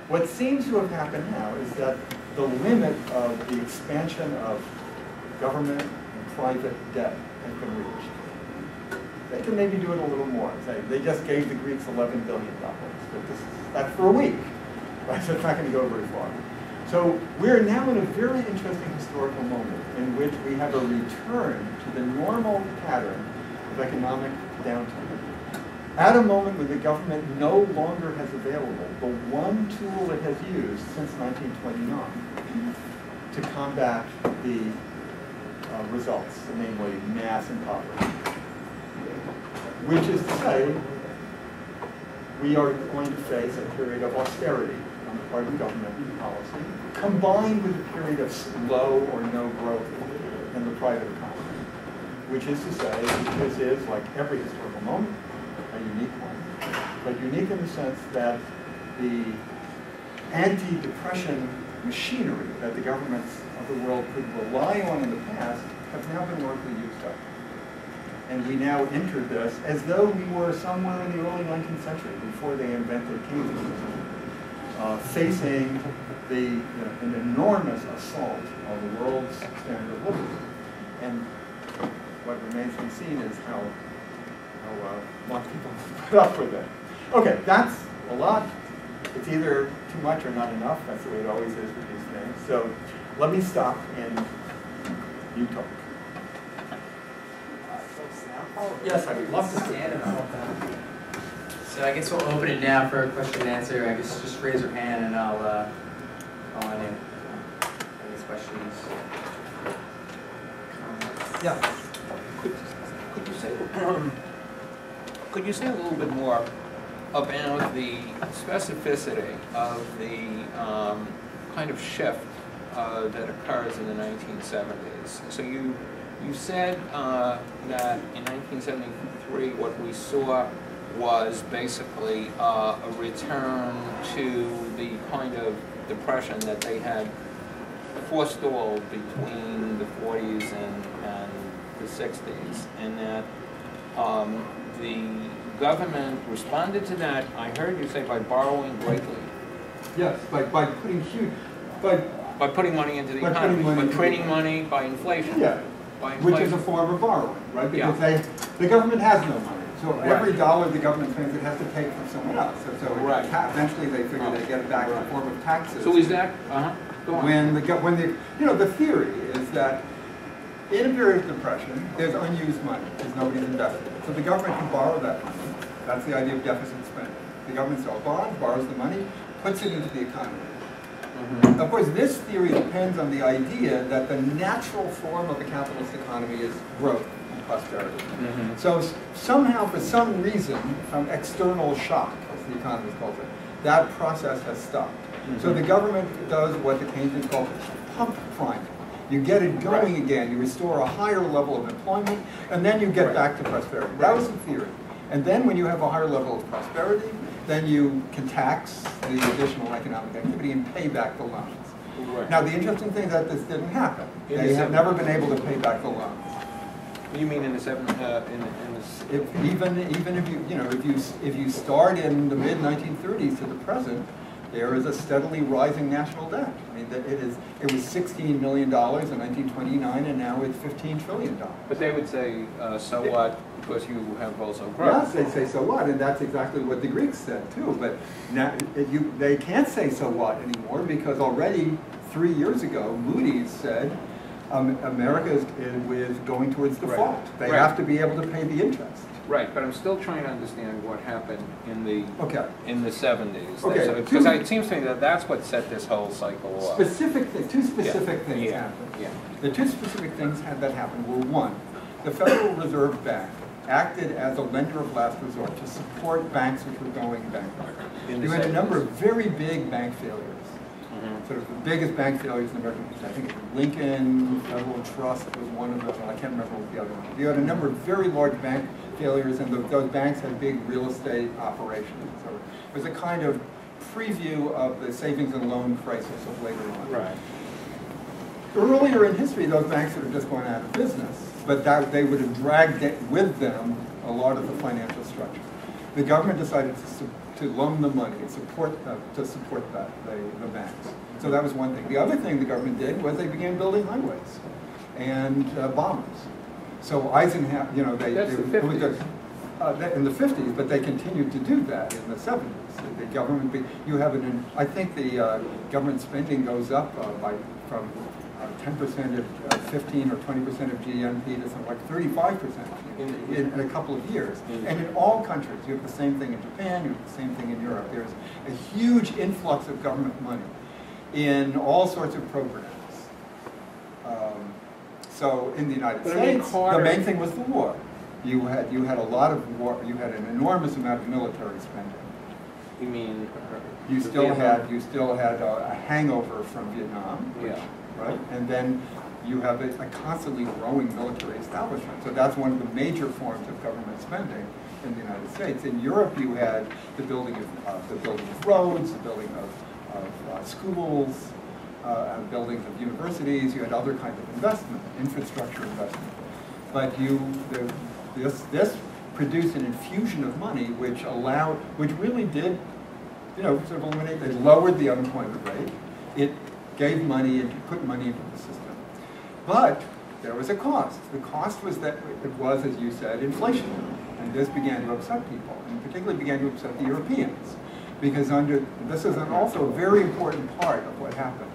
What seems to have happened now is that the limit of the expansion of government and private debt has been reached. They can maybe do it a little more. They just gave the Greeks $11 billion, but that's for a week, right? So it's not going to go very far. So we're now in a very interesting historical moment in which we have a return to the normal pattern of economic downturn. At a moment when the government no longer has available the one tool it has used since 1929 to combat the results, namely mass impoverishment. Which is to say, we are going to face a period of austerity on the part of the government policy, combined with a period of slow or no growth in the private economy. Which is to say, this is, like every historical moment, a unique one, but unique in the sense that the anti-depression machinery that the governments of the world could rely on in the past have now been largely used up. And we now enter this as though we were somewhere in the early 19th century, before they invented Keynesianism, facing an enormous assault on the world's standard of living. And what remains to be seen is how much people put up with it. Okay, that's a lot. It's either too much or not enough. That's the way it always is with these things. So let me stop and you talk. Yes, I would love to stand and help that. So I guess we'll open it now for a question and answer. I guess just raise your hand and I'll call on you. Any questions? Yeah. Could you say a little bit more about the specificity of the kind of shift that occurs in the 1970s? So you said that in 1973 what we saw was basically a return to the kind of depression that they had forestalled between the 40s and the 60s, and that the government responded to that, I heard you say, by borrowing greatly. Yes, by putting huge, by putting money into the economy, by printing money, by inflation. Yeah, by inflation. which is a form of borrowing, right? Because the government has no money. So every dollar the government spends, it has to take from someone else. So eventually they figure they get it back in the form of taxes. So is that, go on. The theory is that in a period of depression, there's unused money because nobody's invested. So the government can borrow that money. That's the idea of deficit spending. The government sells bonds, borrows the money, puts it into the economy. Of course, this theory depends on the idea that the natural form of the capitalist economy is growth and prosperity. So somehow, for some reason, some external shock, as the economist calls it, that process has stopped. So the government does what the Keynesians call pump priming. You get it going again, you restore a higher level of employment, and then you get back to prosperity. That was the theory. And then when you have a higher level of prosperity, then you can tax the additional economic activity and pay back the loans. Now the interesting thing is that this didn't happen. They have never been able to pay back the loans. You mean in the Even if you start in the mid 1930s to the present, there is a steadily rising national debt. I mean, it was $16 million in 1929, and now it's $15 trillion. But they would say, so what, because you have also growth. Yes, they say so what, and that's exactly what the Greeks said too. But now they can't say so what anymore, because already 3 years ago, Moody's said America is going towards default. They have to be able to pay the interest. Right, but I'm still trying to understand what happened in the in the 70s. Okay, because it seems to me that that's what set this whole cycle off. Two specific things happened. The two specific things that happened were, one, the Federal Reserve Bank acted as a lender of last resort to support banks which were going bankrupt. You had a number of very big bank failures. Sort of the biggest bank failures in American history. I think Lincoln Federal Trust was one of them, and I can't remember what the other one. You had a number of very large bank failures, and those banks had big real estate operations. So it was a kind of preview of the savings and loan crisis of later on. Right. Earlier in history, those banks would have just gone out of business, but they would have dragged with them a lot of the financial structure. The government decided to loan the money and support the banks. So that was one thing. The other thing the government did was they began building highways and bombers. So Eisenhower, in the 50s, but they continued to do that in the 70s. The government, I think the government spending goes up from 10% of 15 or 20% of GNP to something like 35% in a couple of years. And in all countries, you have the same thing in Japan, you have the same thing in Europe. There's a huge influx of government money in all sorts of programs. So in the United States, the main thing was the war. You had a lot of war. You had an enormous amount of military spending. You mean you still had a hangover from Vietnam, right? And then you have a constantly growing military establishment. So that's one of the major forms of government spending in the United States. In Europe, you had the building of roads, the building of schools, buildings of universities. You had other kinds of investment, infrastructure investment. But this produced an infusion of money which really did, sort of eliminate. It lowered the unemployment rate. It gave money and put money into the system. But there was a cost. The cost was that it was, as you said, inflation. And this began to upset people, and particularly began to upset the Europeans. Because this is also a very important part of what happened.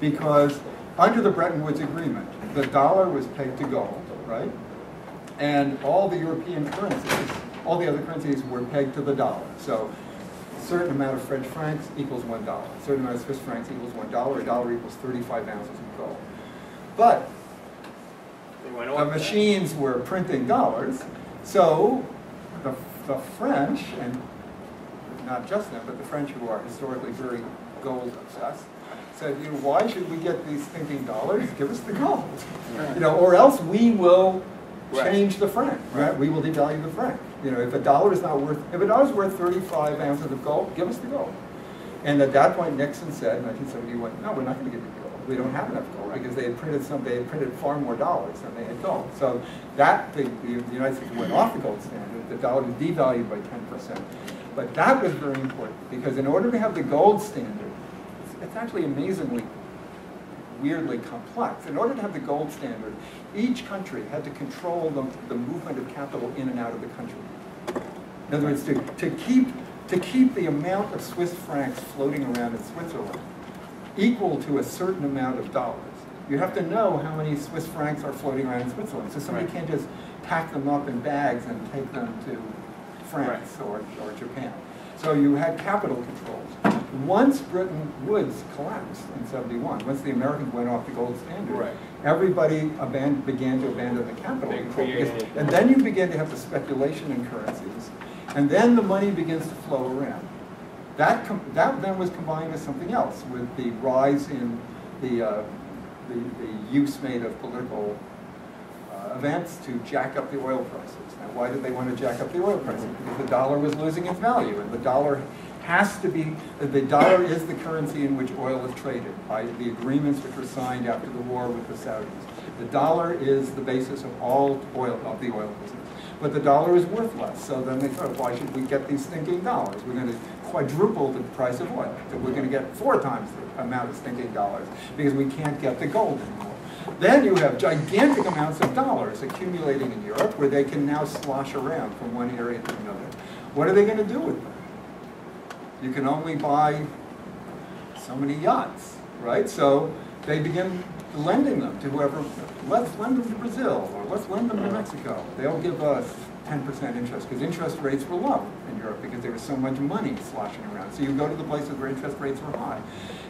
Because under the Bretton Woods Agreement, the dollar was pegged to gold, right? And all the European currencies, all the other currencies were pegged to the dollar. So a certain amount of French francs equals $1. A certain amount of Swiss francs equals $1. A dollar equals 35 ounces of gold. But the machines were printing dollars, so the French, and not just them, but the French, who are historically very gold obsessed, said, you know, why should we get these thinking dollars? Give us the gold, you know, or else we will change the franc, right? We will devalue the franc. You know, if a dollar is worth 35 ounces of gold, give us the gold. And at that point, Nixon said in 1971, no, we're not going to give you gold. We don't have enough gold because they had printed far more dollars than they had gold. So that the United States went off the gold standard. The dollar was devalued by 10%. But that was very important because in order to have the gold standard, it's actually amazingly weirdly complex. In order to have the gold standard, each country had to control the movement of capital in and out of the country. In other words, to keep the amount of Swiss francs floating around in Switzerland equal to a certain amount of dollars, you have to know how many Swiss francs are floating around in Switzerland. So somebody can't just pack them up in bags and take them to France or Japan. So you had capital controls. Once Bretton Woods collapsed in '71, once the Americans went off the gold standard, everybody began to abandon the capital control. And then you begin to have the speculation in currencies. And then the money begins to flow around. That then was combined with something else, with the rise in the use made of political events to jack up the oil prices. Now, why did they want to jack up the oil prices? Because the dollar was losing its value, and the dollar has to be, the dollar is the currency in which oil is traded by the agreements which were signed after the war with the Saudis. The dollar is the basis of all oil, of the oil business. But the dollar is worth less, so then they thought, why should we get these stinking dollars? We're going to quadruple the price of oil. So we're going to get 4 times the amount of stinking dollars because we can't get the gold anymore. Then you have gigantic amounts of dollars accumulating in Europe where they can now slosh around from one area to another. What are they going to do with them? You can only buy so many yachts, right? So they begin lending them to whoever. Let's lend them to Brazil, or let's lend them to Mexico. They'll give us 10% interest, because interest rates were low in Europe because there was so much money sloshing around. So you go to the places where interest rates were high.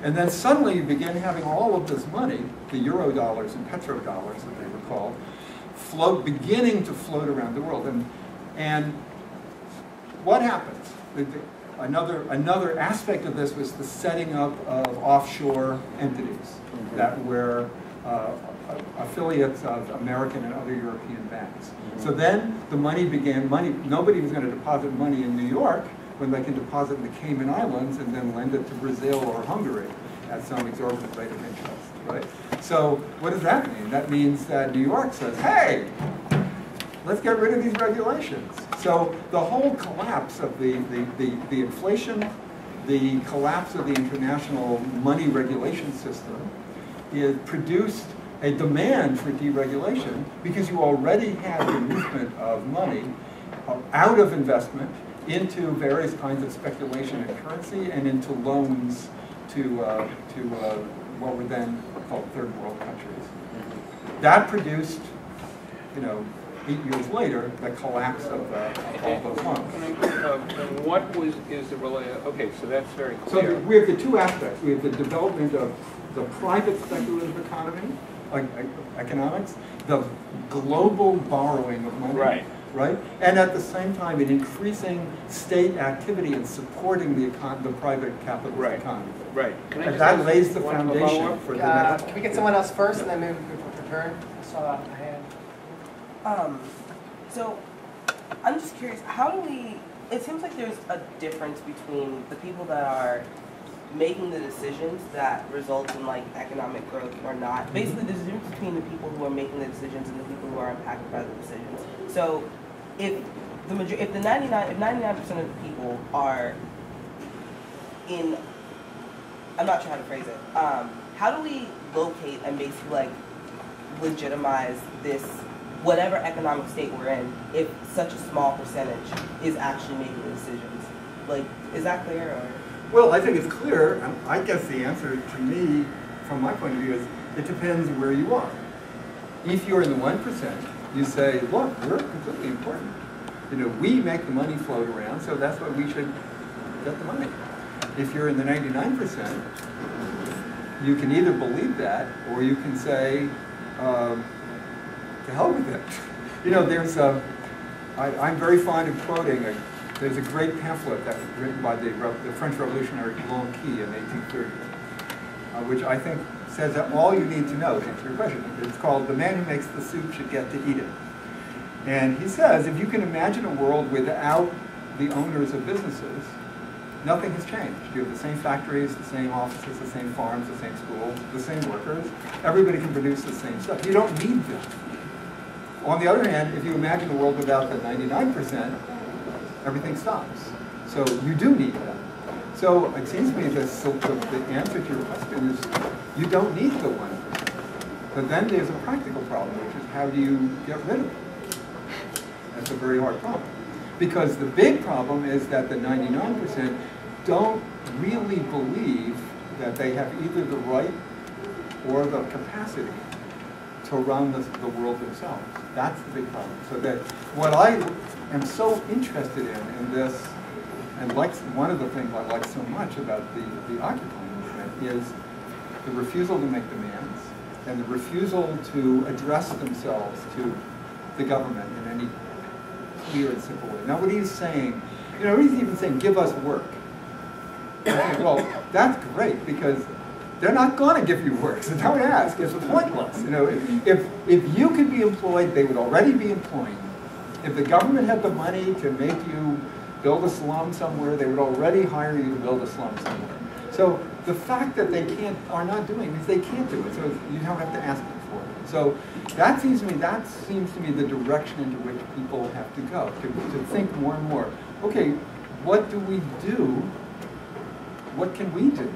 And then suddenly you begin having all of this money, the euro dollars and petrodollars that they were called, beginning to float around the world. And what happens? Another aspect of this was the setting up of offshore entities that were affiliates of American and other European banks. So then the money nobody was going to deposit money in New York when they can deposit in the Cayman Islands and then lend it to Brazil or Hungary at some exorbitant rate of interest, right? So what does that mean? That means that New York says, hey, let's get rid of these regulations. So the whole collapse of the inflation, the collapse of the international money regulation system produced a demand for deregulation because you already had the movement of money out of investment into various kinds of speculation in currency and into loans to what were then called third world countries. That produced, 8 years later, the collapse of all those loans. And what is the related? Okay, so that's very clear. So we have the two aspects. We have the development of the private speculative economy, economics, the global borrowing of money, right? And at the same time, an increasing state activity in supporting the private capitalist economy. Right. And that lays the foundation for the next. Can we get someone else first, and then maybe we can return? I saw a hand. So I'm just curious, it seems like there's a difference between the people that are making the decisions that result in economic growth or not. Basically, there's a difference between the people who are making the decisions and the people who are impacted by the decisions. So if 99% of the people are in, I'm not sure how to phrase it, how do we locate and basically legitimize this, whatever economic state we're in, if such a small percentage is actually making the decisions? Is that clear? Or? Well, I think it's clear. I guess the answer to me, from my point of view, It depends where you are. If you're in the 1%, you say, look, we're completely important. We make the money float around, so that's why we should get the money. If you're in the 99%, you can either believe that, or you can say, to hell with it. I'm very fond of quoting, there's a great pamphlet that was written by the French revolutionary Blanqui in 1830, which I think says that all you need to know to answer your question. It's called The Man Who Makes the Soup Should Get to Eat It. And he says, if you can imagine a world without the owners of businesses, nothing has changed. You have the same factories, the same offices, the same farms, the same schools, the same workers. Everybody can produce the same stuff. You don't need them. On the other hand, if you imagine a world without the 99%, everything stops. So you do need them. So it seems to me that the answer to your question is you don't need the 1%. But then there's a practical problem, which is how do you get rid of it? That's a very hard problem. Because the big problem is that the 99% don't really believe that they have either the right or the capacity to run the world themselves. That's the big problem. So that what I am so interested in this, and one of the things I like so much about the Occupy movement is the refusal to make demands and the refusal to address themselves to the government in any clear and simple way. Now what he's saying, he's even saying, give us work. Okay, well, that's great because they're not going to give you work, so don't ask. It's pointless. If you could be employed, they would already be employing you. If the government had the money to make you build a slum somewhere, they would already hire you to build a slum somewhere. So the fact that they are not doing it means they can't do it, so you don't have to ask them for it. So that seems to me the direction into which people have to go, to think more and more, okay, what do we do? What can we do?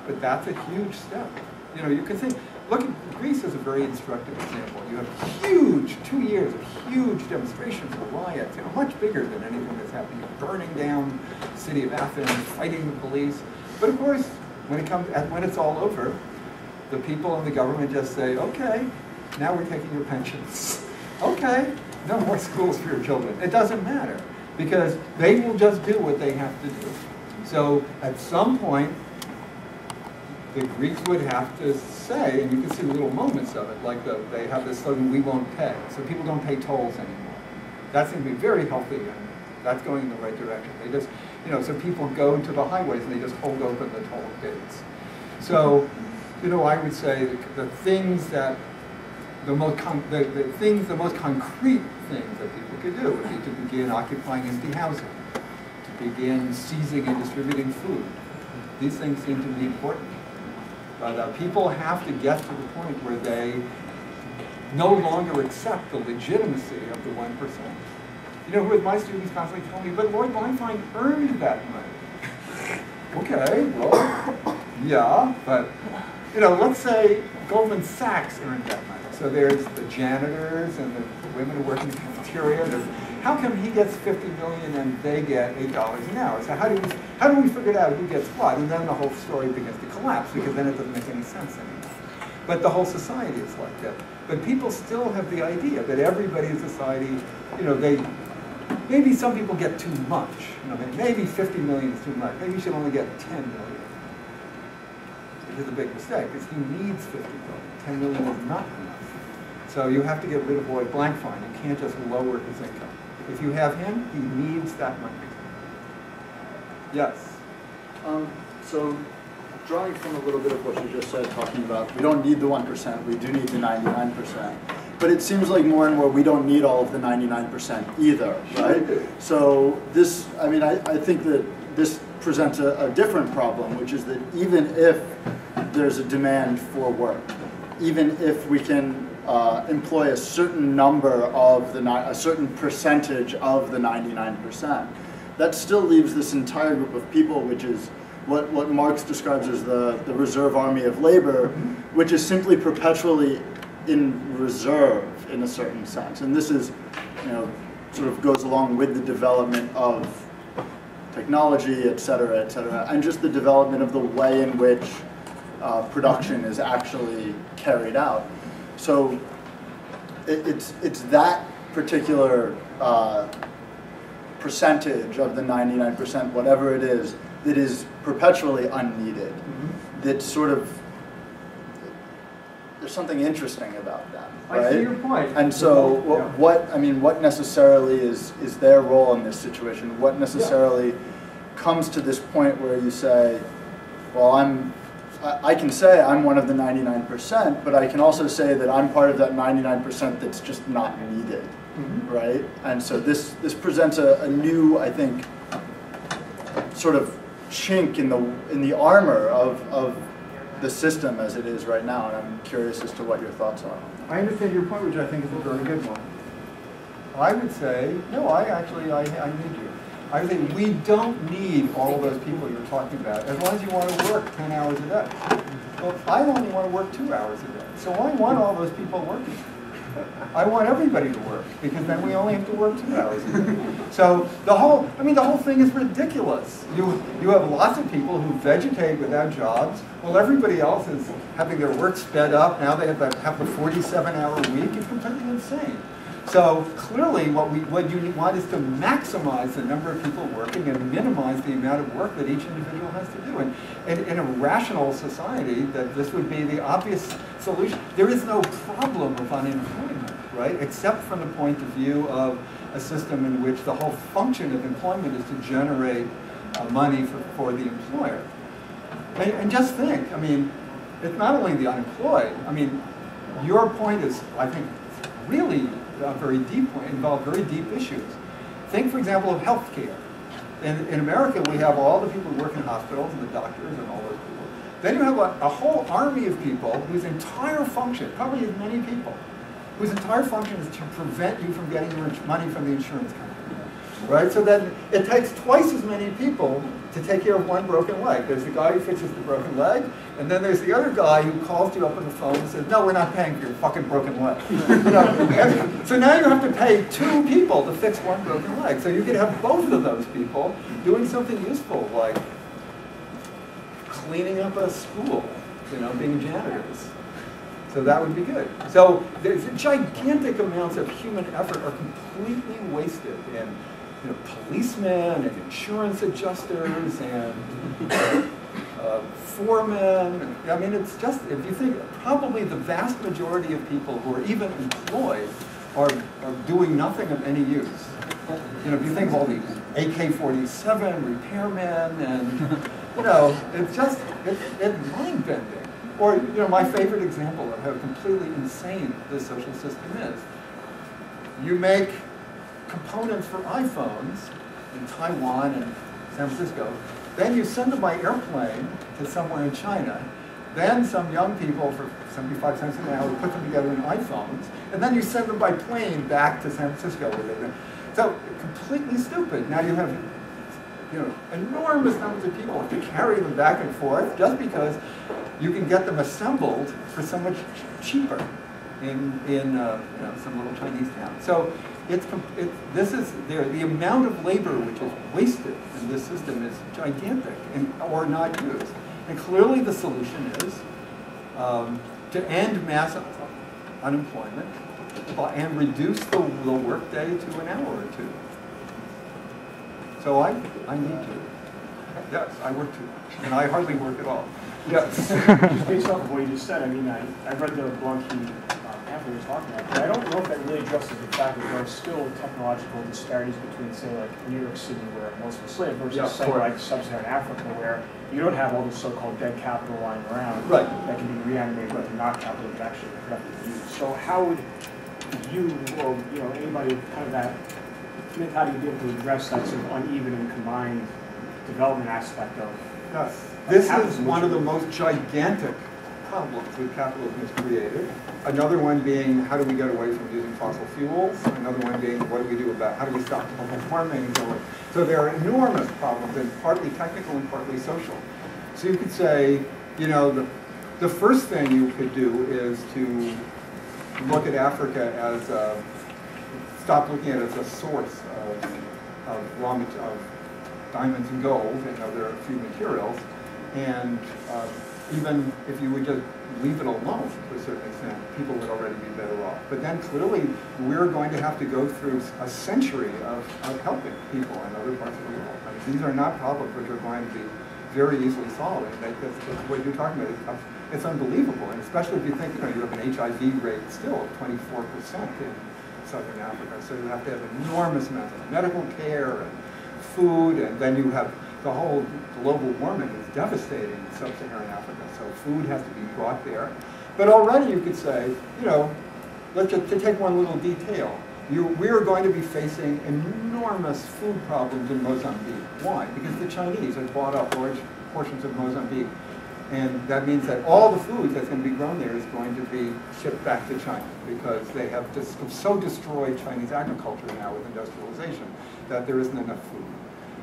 But that's a huge step. You can think, look at Greece as a very instructive example. You have 2 years of huge demonstrations or riots, much bigger than anything that's happening. Burning down the city of Athens, fighting the police. But of course, when it's all over, the people in the government just say, okay, now we're taking your pensions. Okay, no more schools for your children. It doesn't matter, because they will just do what they have to do. So at some point, the Greeks would have to say, and you can see little moments of it, like they have this slogan, we won't pay. So people don't pay tolls anymore. That seems to be very healthy, and that's going in the right direction. They just, so people go to the highways and they just hold open the toll gates. So, I would say the most concrete things that people could do would be to begin occupying empty housing, to begin seizing and distributing food. These things seem to be important. But people have to get to the point where they no longer accept the legitimacy of the 1%. Who my students constantly tell me, but Lloyd Blankfein earned that money. Okay, well, yeah, but, let's say Goldman Sachs earned that money. So there's the janitors and the women who work in the cafeteria. How come he gets $50 million and they get $8 an hour? So how do we figure out who gets what? And then the whole story begins to collapse, because then it doesn't make any sense anymore. But the whole society is like that. But people still have the idea that everybody in society, maybe some people get too much. Maybe 50 million is too much. Maybe you should only get 10 million. Which is a big mistake, because he needs 50 million. 10 million is not enough. So you have to get rid of Lloyd Blankfein. You can't just lower his income. If you have him, he needs that money. Yes? So drawing from a little bit of what you just said, talking about we don't need the 1%, we do need the 99%. But it seems like more and more we don't need all of the 99% either, right? So this, I think that this presents a different problem, which is that even if there's a demand for work, even if we can employ a certain number of a certain percentage of the 99%, that still leaves this entire group of people, which is what Marx describes as the reserve army of labor, which is simply perpetually in reserve in a certain sense. And this is, sort of goes along with the development of technology, et cetera, and just the development of the way in which production is actually carried out. So it's that particular percentage of the 99%, whatever it is, that is perpetually unneeded. That sort of, there's something interesting about that, right? I see your point. And so what necessarily is their role in this situation? What necessarily comes to this point where you say, well, I can say I'm one of the 99%, but I can also say that I'm part of that 99% that's just not needed, right? And so this presents a new, I think, sort of chink in the armor of the system as it is right now, and I'm curious as to what your thoughts are. I understand your point, which I think is a very good one. I would say, no, I need you. I would say we don't need all of those people you're talking about, as long as you want to work 10 hours a day. Well, I only want to work 2 hours a day, so I want all those people working. I want everybody to work, because then we only have to work 2 hours a day. So the whole thing is ridiculous. You have lots of people who vegetate without jobs. Well, everybody else is having their work sped up. Now they have the 47-hour week. It's completely insane. So clearly what you want is to maximize the number of people working and minimize the amount of work that each individual has to do. And in a rational society, that this would be the obvious solution. There is no problem of unemployment, right? Except from the point of view of a system in which the whole function of employment is to generate money for the employer. And just think, I mean, it's not only the unemployed. I mean, your point is, I think, really a very deep point, involve very deep issues. Think, for example, of healthcare. In America, we have all the people who work in hospitals and the doctors and all those people. Then you have a whole army of people whose entire function, probably as many people, whose entire function is to prevent you from getting your money from the insurance company. Right? So then it takes twice as many people to take care of one broken leg. There's the guy who fixes the broken leg, and then there's the other guy who calls you up on the phone and says, no, we're not paying for your fucking broken leg. So now you have to pay 2 people to fix one broken leg. So you could have both of those people doing something useful, like cleaning up a school, being janitors. So that would be good. So there's gigantic amounts of human effort are completely wasted in policemen and insurance adjusters and foremen. I mean, it's just, if you think, probably the vast majority of people who are even employed are doing nothing of any use. If you think of all the AK-47 repairmen and, it's just, it's mind-bending. Or, my favorite example of how completely insane this social system is. You make components for iPhones in Taiwan and San Francisco. Then you send them by airplane to somewhere in China. Then some young people for 75 cents an hour put them together in iPhones. And then you send them by plane back to San Francisco. So completely stupid. Now you have enormous numbers of people to carry them back and forth just because you can get them assembled for so much cheaper in some little Chinese town. So the amount of labor which is wasted in this system is gigantic or not used. And clearly the solution is to end mass unemployment and reduce the workday to an hour or 2. So I need to. Yes, I work too much, and I hardly work at all. Yes. Just based off of what you just said, I mean, I read the blog Anthony was talking about, but I don't know if that really addresses the fact that there are still technological disparities between, say, like New York City, where most of the slave, versus somewhere like sub-Saharan Africa, where you don't have all this so-called dead capital lying around that can be reanimated into not capital that actually productively used. So how would you, or anybody with kind of that, how do you be able to address that sort of uneven and combined development aspect of? Yes. This is one of the most gigantic problems that capitalism has created. Another one being, how do we get away from using fossil fuels? Another one being, what do we do about, how do we stop global warming and so on? So there are enormous problems, and partly technical and partly social. So you could say, the first thing you could do is to look at Africa as stop looking at it as a source of raw material, of diamonds and gold and other few materials, and even if you would just leave it alone to a certain extent, people would already be better off. But then clearly we're going to have to go through a century of helping people in other parts of the world. I mean, these are not problems which are going to be very easily solved. What you're talking about, it's unbelievable. And especially if you think, you have an HIV rate still of 24% in Southern Africa. So you have to have enormous amounts of medical care and food, and then you have the whole global warming is devastating in sub-Saharan Africa. So food has to be brought there. But already you could say, let's just to take one little detail. We're going to be facing enormous food problems in Mozambique. Why? Because the Chinese have bought up large portions of Mozambique. And that means that all the food that's going to be grown there is going to be shipped back to China because they have just so destroyed Chinese agriculture now with industrialization that there isn't enough food.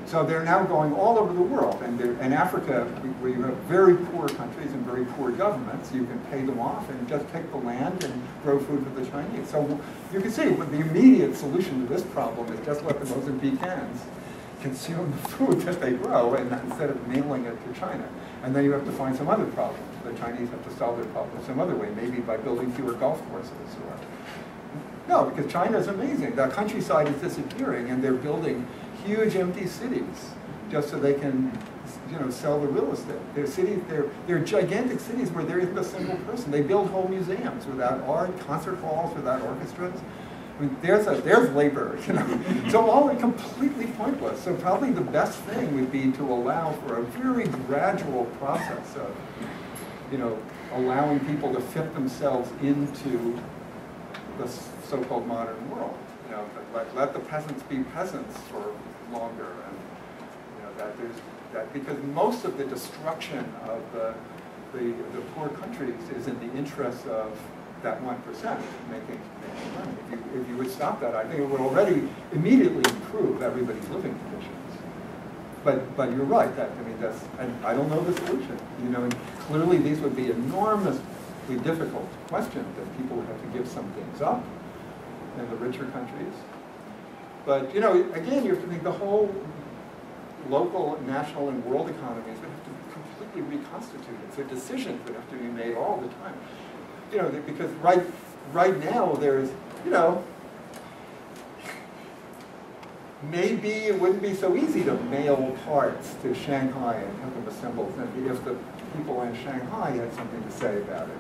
So they're now going all over the world. And in Africa, where you have very poor countries and very poor governments, you can pay them off and just take the land and grow food for the Chinese. So you can see the immediate solution to this problem is just let the Mozambicans consume the food that they grow and instead of mailing it to China. And then you have to find some other problem. The Chinese have to solve their problem some other way, maybe by building fewer golf courses. No, because China is amazing. The countryside is disappearing, and they're building huge empty cities just so they can, sell the real estate. They're gigantic cities where there isn't a single person. They build whole museums without art, concert halls without orchestras. I mean, there's labor, So all are completely pointless. So probably the best thing would be to allow for a very gradual process of, allowing people to fit themselves into the so-called modern world. Let the peasants be peasants for longer, and because most of the destruction of the poor countries is in the interest of that 1% making money. If you would stop that, I think it would already immediately improve everybody's living conditions. But you're right. And I don't know the solution. And clearly these would be enormously difficult questions that people would have to give some things up in the richer countries. But again, you have to think the whole local, national, and world economies would have to be completely reconstituted. So decisions would have to be made all the time. Because right now there's, maybe it wouldn't be so easy to mail parts to Shanghai and have them assembled if the people in Shanghai had something to say about it.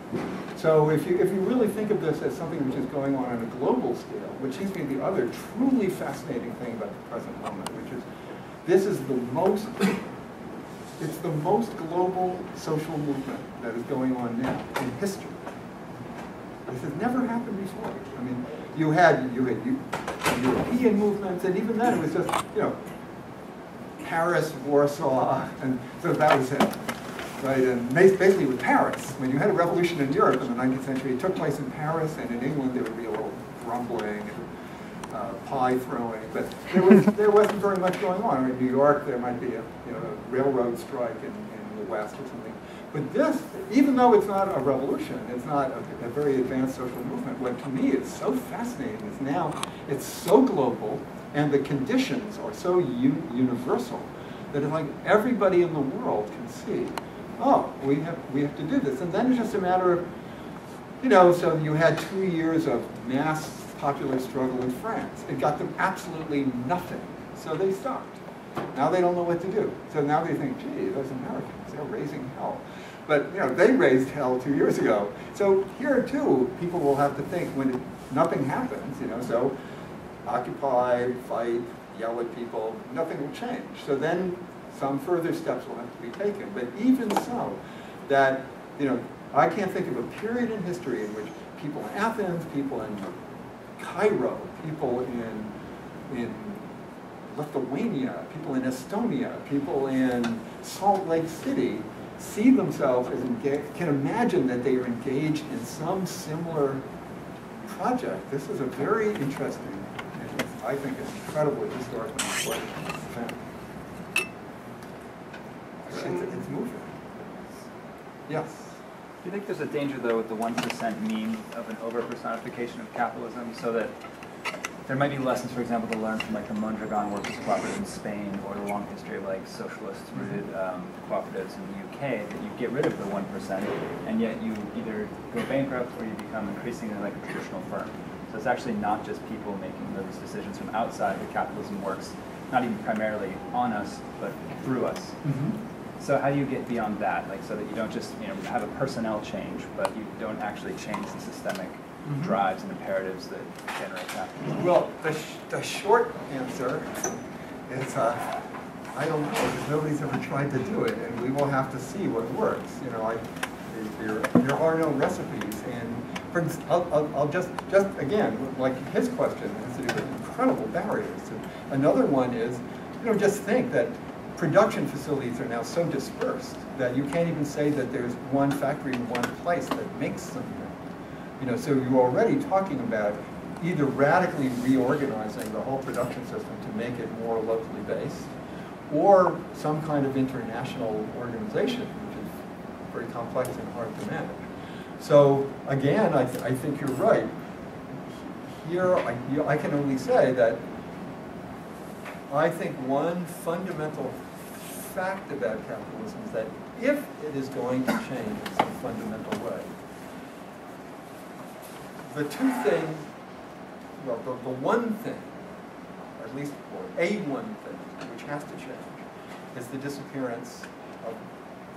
So if you really think of this as something which is going on a global scale, which seems to be the other truly fascinating thing about the present moment, which is it's the most global social movement that is going on now in history. This has never happened before. I mean, you had European movements, and even then it was just, Paris, Warsaw, and so that was it, right? And basically with Paris, when you had a revolution in Europe in the 19th century, it took place in Paris, and in England there would be a little grumbling and pie throwing, but there wasn't very much going on. In New York, there might be a railroad strike in the West or something. But this, even though it's not a revolution, it's not a very advanced social movement, what to me is so fascinating is now it's so global and the conditions are so universal that it's like everybody in the world can see, oh, we have to do this. And then it's just a matter of, so you had 2 years of mass popular struggle in France. It got them absolutely nothing, so they stopped. Now they don't know what to do. So now they think, gee, those Americans, they're raising hell. But they raised hell 2 years ago. So here too, people will have to think when nothing happens, so occupy, fight, yell at people, nothing will change. So then some further steps will have to be taken. But even so, that, I can't think of a period in history in which people in Athens, people in Cairo, people in Lithuania, people in Estonia, people in Salt Lake City see themselves as engaged, can imagine that they are engaged in some similar project. This is a very interesting, and I think, an incredibly historically important event. It's moving. Yes? Do you think there's a danger, though, with the 1% meme of an over-personification of capitalism, so that there might be lessons, for example, to learn from like the Mondragon workers cooperative in Spain, or the long history of like socialist-rooted cooperatives in the UK, that you get rid of the 1%, and yet you either go bankrupt or you become increasingly like a traditional firm. So it's actually not just people making those decisions from outside, that capitalism works, not even primarily on us, but through us. Mm-hmm. So how do you get beyond that, like so that you don't just have a personnel change, but you don't actually change the systemic drives and imperatives that generate capitalism? Well, the short answer is I don't know, because nobody's ever tried to do it, and we will have to see what works. There are no recipes, and I'll just again, like his question has to do with incredible barriers. Another one is, just think that production facilities are now so dispersed that you can't even say that there's one factory in one place that makes something. So you're already talking about either radically reorganizing the whole production system to make it more locally based, or some kind of international organization, which is very complex and hard to manage. So again, I think you're right. Here, I can only say that I think one fundamental fact about capitalism is that if it is going to change in some fundamental way, the two things, well, the one thing, or at least a one thing, which has to change, is the disappearance of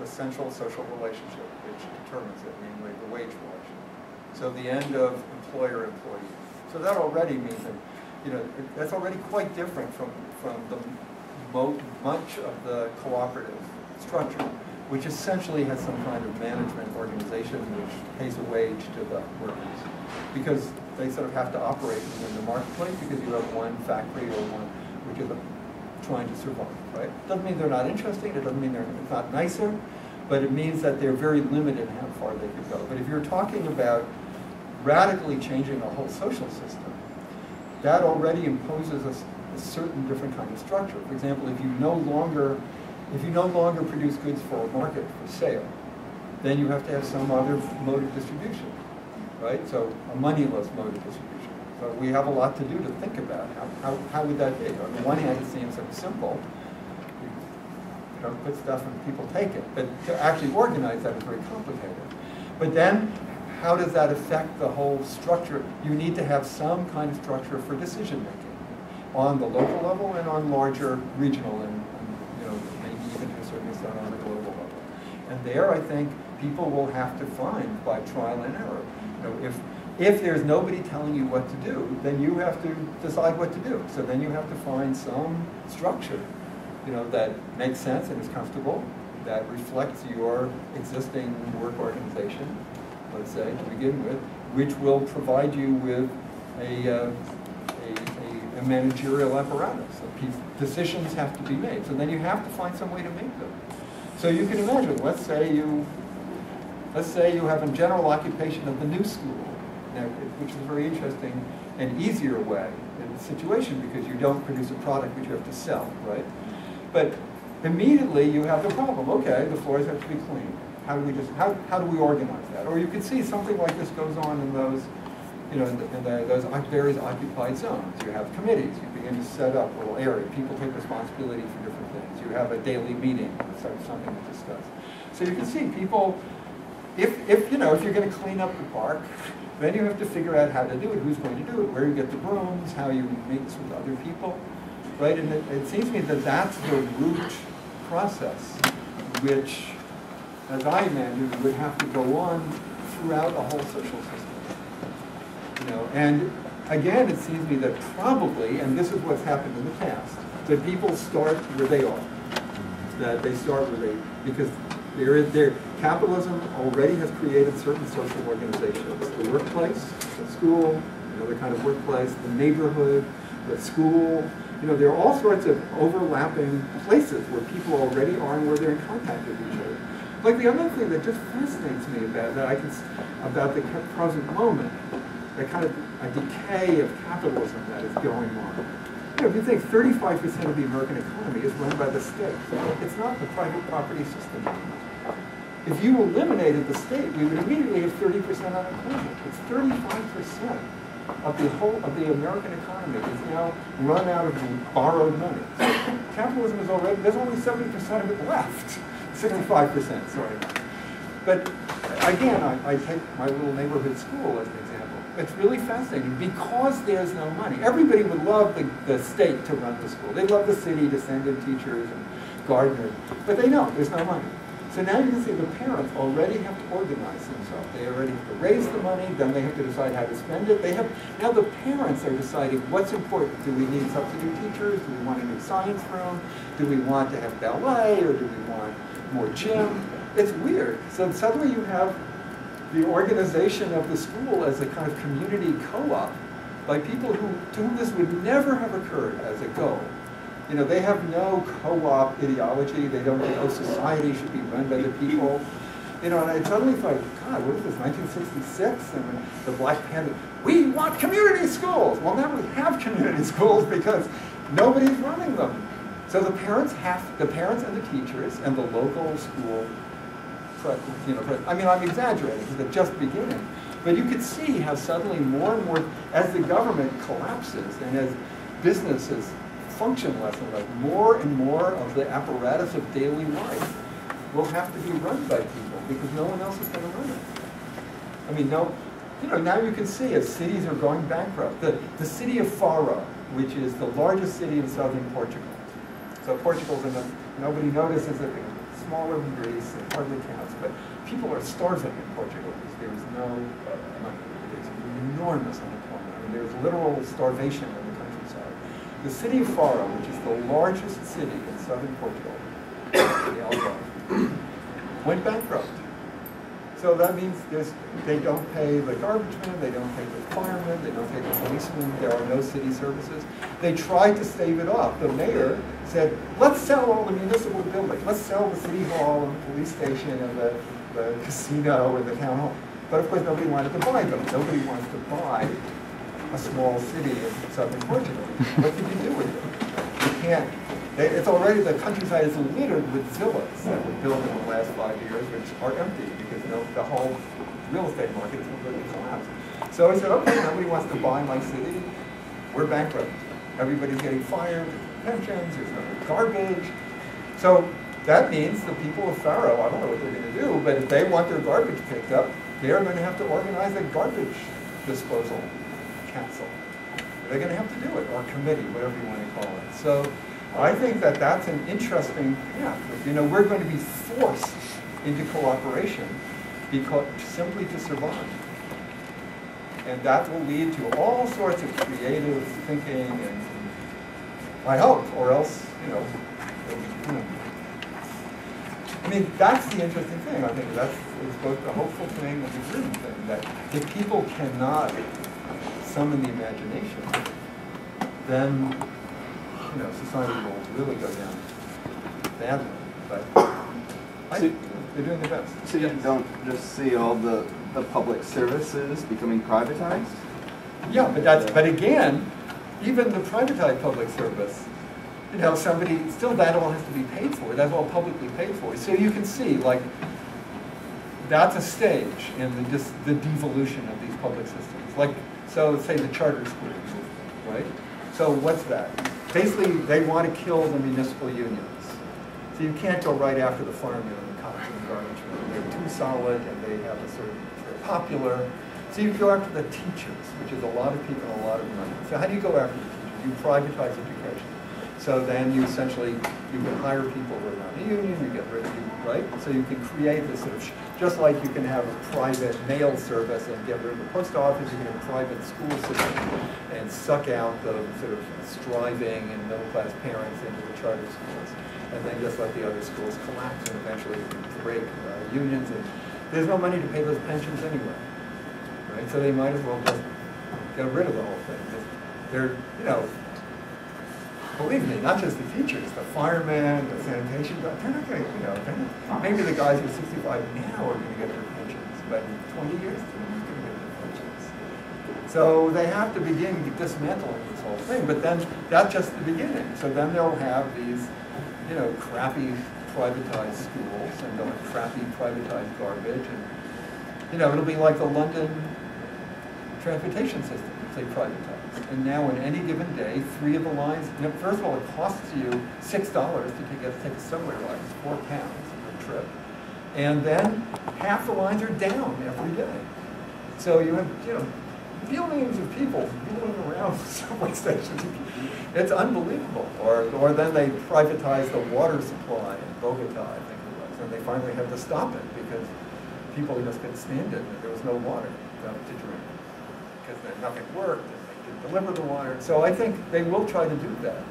the central social relationship which determines it, namely the wage relation. So the end of employer-employee. So that already means that, that's already quite different from much of the cooperative structure, which essentially has some kind of management organization which pays a wage to the workers, because they sort of have to operate in the marketplace because you have one factory or one which is trying to survive, right? Doesn't mean they're not interesting, it doesn't mean it's not nicer, but it means that they're very limited in how far they could go. But if you're talking about radically changing a whole social system, that already imposes a certain different kind of structure. For example, if you no longer produce goods for a market for sale, then you have to have some other mode of distribution, right? So a moneyless mode of distribution. So we have a lot to do to think about how would that be? On the one hand, it seems so simple. You put stuff and people take it. But to actually organize that is very complicated. But then, how does that affect the whole structure? You need to have some kind of structure for decision making on the local level and on larger regional and maybe even to a certain extent on the global level. And there, I think people will have to find by trial and error. If there's nobody telling you what to do, then you have to decide what to do. So then you have to find some structure, that makes sense and is comfortable, that reflects your existing work organization, let's say, to begin with, which will provide you with a managerial apparatus. So decisions have to be made. So then you have to find some way to make them. So you can imagine, let's say you have a general occupation of the new school, which is a very interesting and easier way in the situation because you don't produce a product which you have to sell, right? But immediately you have the problem. Okay, the floors have to be cleaned. How do we organize that? Or you could see something like this goes on in those, in those various occupied zones. You have committees. You begin to set up little areas. People take responsibility for different things. You have a daily meeting. Something to discuss. So you can see people. If you're going to clean up the park, then you have to figure out how to do it. Who's going to do it? Where you get the brooms? How you mix with other people, right? And it seems to me that that's the root process, which, as I imagine, would have to go on throughout a whole social system. And again, it seems to me that probably, and this is what's happened in the past, that people start where they are. That they start where because capitalism already has created certain social organizations. The workplace, the school, another kind of workplace, the neighborhood, the school. There are all sorts of overlapping places where people already are and where they're in contact with each other. Like the other thing that just fascinates me about the present moment, the kind of a decay of capitalism that is going on. If you think 35% of the American economy is run by the state, it's not the private property system anymore. If you eliminated the state, we would immediately have 30% unemployment. It's 35%. of the American economy is now run out of borrowed money. Capitalism is already, there's only 70% of it left. 65%, sorry. But again, I take my little neighborhood school as an example. It's really fascinating because there's no money. Everybody would love the state to run the school. They'd love the city to send in teachers and gardeners, but they know there's no money. So now you can see the parents already have to organize themselves. They already have to raise the money, then they have to decide how to spend it. Now the parents are deciding what's important. Do we need substitute teachers? Do we want a new science room? Do we want to have ballet, or do we want more gym? It's weird. So suddenly you have the organization of the school as a kind of community co-op by people to whom this would never have occurred as a goal. You know, they have no co-op ideology. They don't think, oh, society should be run by the people. You know, and I suddenly thought, God, what is this, 1966? And when the Black Panther, we want community schools. Well, now we have community schools because nobody's running them. So the parents and the teachers and the local school, I mean, I'm exaggerating because they're just beginning. But you could see how suddenly more and more, as the government collapses and as businesses function less and less, more and more of the apparatus of daily life will have to be run by people because no one else is going to run it. I mean, now you can see as cities are going bankrupt. The city of Faro, which is the largest city in southern Portugal. So Portugal's nobody notices it. It's smaller than Greece. It hardly counts. But people are starving in Portugal because there is no money. There's enormous unemployment. I mean, there's literal starvation in the countryside. The city of Faro, which is the largest city in southern Portugal, the Algarve, went bankrupt. So that means they don't pay the garbage man, they don't pay the firemen, they don't pay the policemen, there are no city services. They tried to stave it off. The mayor said, let's sell all the municipal buildings. Let's sell the city hall and the police station and the casino and the town hall. But of course nobody wanted to buy them. Nobody wants to buy a small city in southern Portugal. What can you do with it? You can't. It's already, the countryside is littered with villas that were built in the last 5 years, which are empty because the whole real estate market is completely collapsed. So I said, okay, nobody wants to buy my city. We're bankrupt. Everybody's getting fired, pensions, there's no garbage. So that means the people of Faro, I don't know what they're going to do, but if they want their garbage picked up, they're going to have to organize a garbage disposal council. They're going to have to do it, or committee, whatever you want to call it. So I think that that's an interesting path. You know, we're going to be forced into cooperation simply to survive. And that will lead to all sorts of creative thinking, and I hope, or else, I mean, that's the interesting thing. I think that's both the hopeful thing and the grim thing, that if people cannot summon the imagination, then society will really go down badly. But they're doing their best. So you don't just see all the public services becoming privatized? Yeah, but again, even the privatized public service, still that all has to be paid for. That's all publicly paid for. So you can see, like, that's a stage in the devolution of these public systems. Like, so say the charter school movement, right? So what's that? Basically, they want to kill the municipal unions. So you can't go right after the firemen and the cops and the garbage men. They're too solid, and they have they're popular. So you go after the teachers, which is a lot of people and a lot of money. So how do you go after the teachers? You privatize education. So then you can hire people who are not in a union, you get rid of you, right? So you can create this sort of, just like you can have a private mail service and get rid of the post office, you can have a private school system and suck out the sort of striving and middle-class parents into the charter schools. And then just like the other schools collapse and eventually break unions, and there's no money to pay those pensions anyway, right? So they might as well just get rid of the whole thing. They're, believe me, not just the teachers, the firemen, the sanitation, they're not going to, maybe the guys who are 65 now are going to get their pensions, but in 20 years, they're not going to get their pensions. So they have to begin dismantling this whole thing, but then that's just the beginning. So then they'll have these, crappy privatized schools, and they'll have crappy privatized garbage, and, it'll be like the London transportation system. say privatized. And now on any given day, 3 of the lines, first of all, it costs you $6 to take a subway ride. It's £4 a trip. And then half the lines are down every day. So you have, millions of people moving around the subway stations. It's unbelievable. Or then they privatize the water supply in Bogota, I think it was, and they finally had to stop it because people just couldn't stand it. There was no water to drink because nothing worked and they didn't deliver the water. So I think they will try to do that.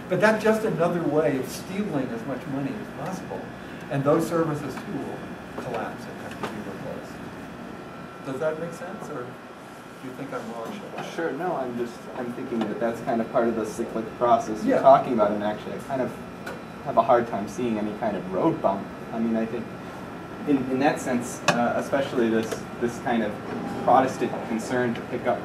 But that's just another way of stealing as much money as possible. And those services too will collapse and have to be replaced. Does that make sense, or do you think I'm wrong? Sure, no, I'm thinking that that's kind of part of the cyclic process you're Yeah. talking about, and actually I kind of have a hard time seeing any kind of road bump. I mean, I think in that sense, especially this kind of Protestant concern to pick up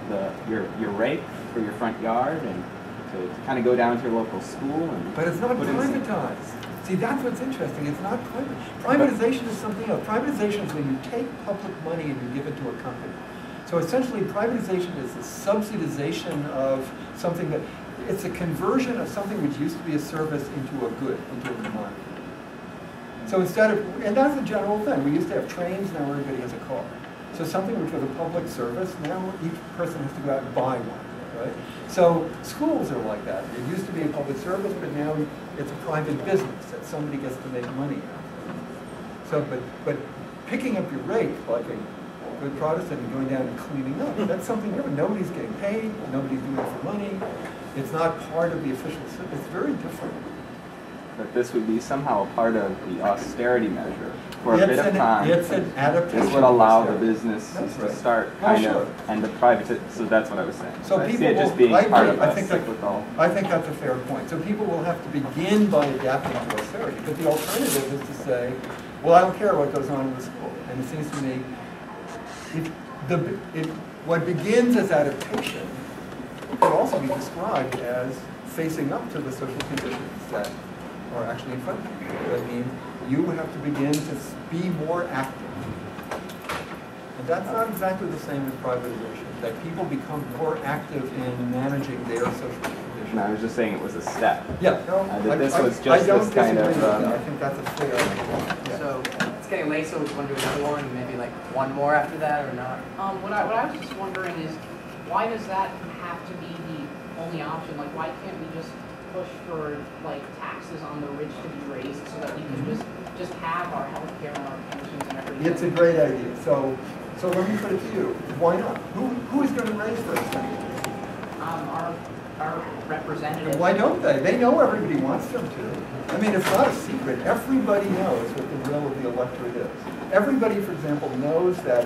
your rake for your front yard and to kind of go down to your local school. But it's not put in some- privatized. See, that's what's interesting. It's not private. Privatization is something else. Privatization is when you take public money and you give it to a company. So essentially, privatization is the subsidization of something that, it's a conversion of something which used to be a service into a good, into a commodity. So instead of, and that's a general thing. We used to have trains, now everybody has a car. So something which was a public service, now each person has to go out and buy one, right? So schools are like that. It used to be a public service, but now it's a private business that somebody gets to make money out of. So, but picking up your rake like a good Protestant and going down and cleaning up, that's something different. Nobody's getting paid, nobody's doing it for money. It's not part of the official system. It's very different. That this would be somehow a part of the austerity measure for a bit of time. It's an adaptation. This would allow the business That's to right. start Oh, kind sure. of, and the private, so that's what I was saying. So I see people it just will, being I part agree. of I a think cyclical. I think that's a fair point. So people will have to begin by adapting to austerity, but the alternative is to say, well, I don't care what goes on in the school. And it seems to me, what begins as adaptation could also be described as facing up to the social conditions that are actually in front of you. I mean, you have to begin to be more active. And that's not exactly the same as privatization, that people become more active in managing their social conditions. No, I was just saying it was a step. Yeah, no, that this was I just don't this kind disagree of, with that. I think that's a fair yeah. So it's getting late, so we want to do another one, maybe like one more after that or not? What I was just wondering is, why does that have to be the only option? Like, why can't we just push for like taxes on the rich to be raised so that we can just have our health care and our pensions and everything? It's a great idea. So let me put it to you. Why not? Who is going to raise first? Our representatives. Why don't they? They know everybody wants them to. I mean, it's not a secret. Everybody knows what the will of the electorate is. Everybody, for example, knows that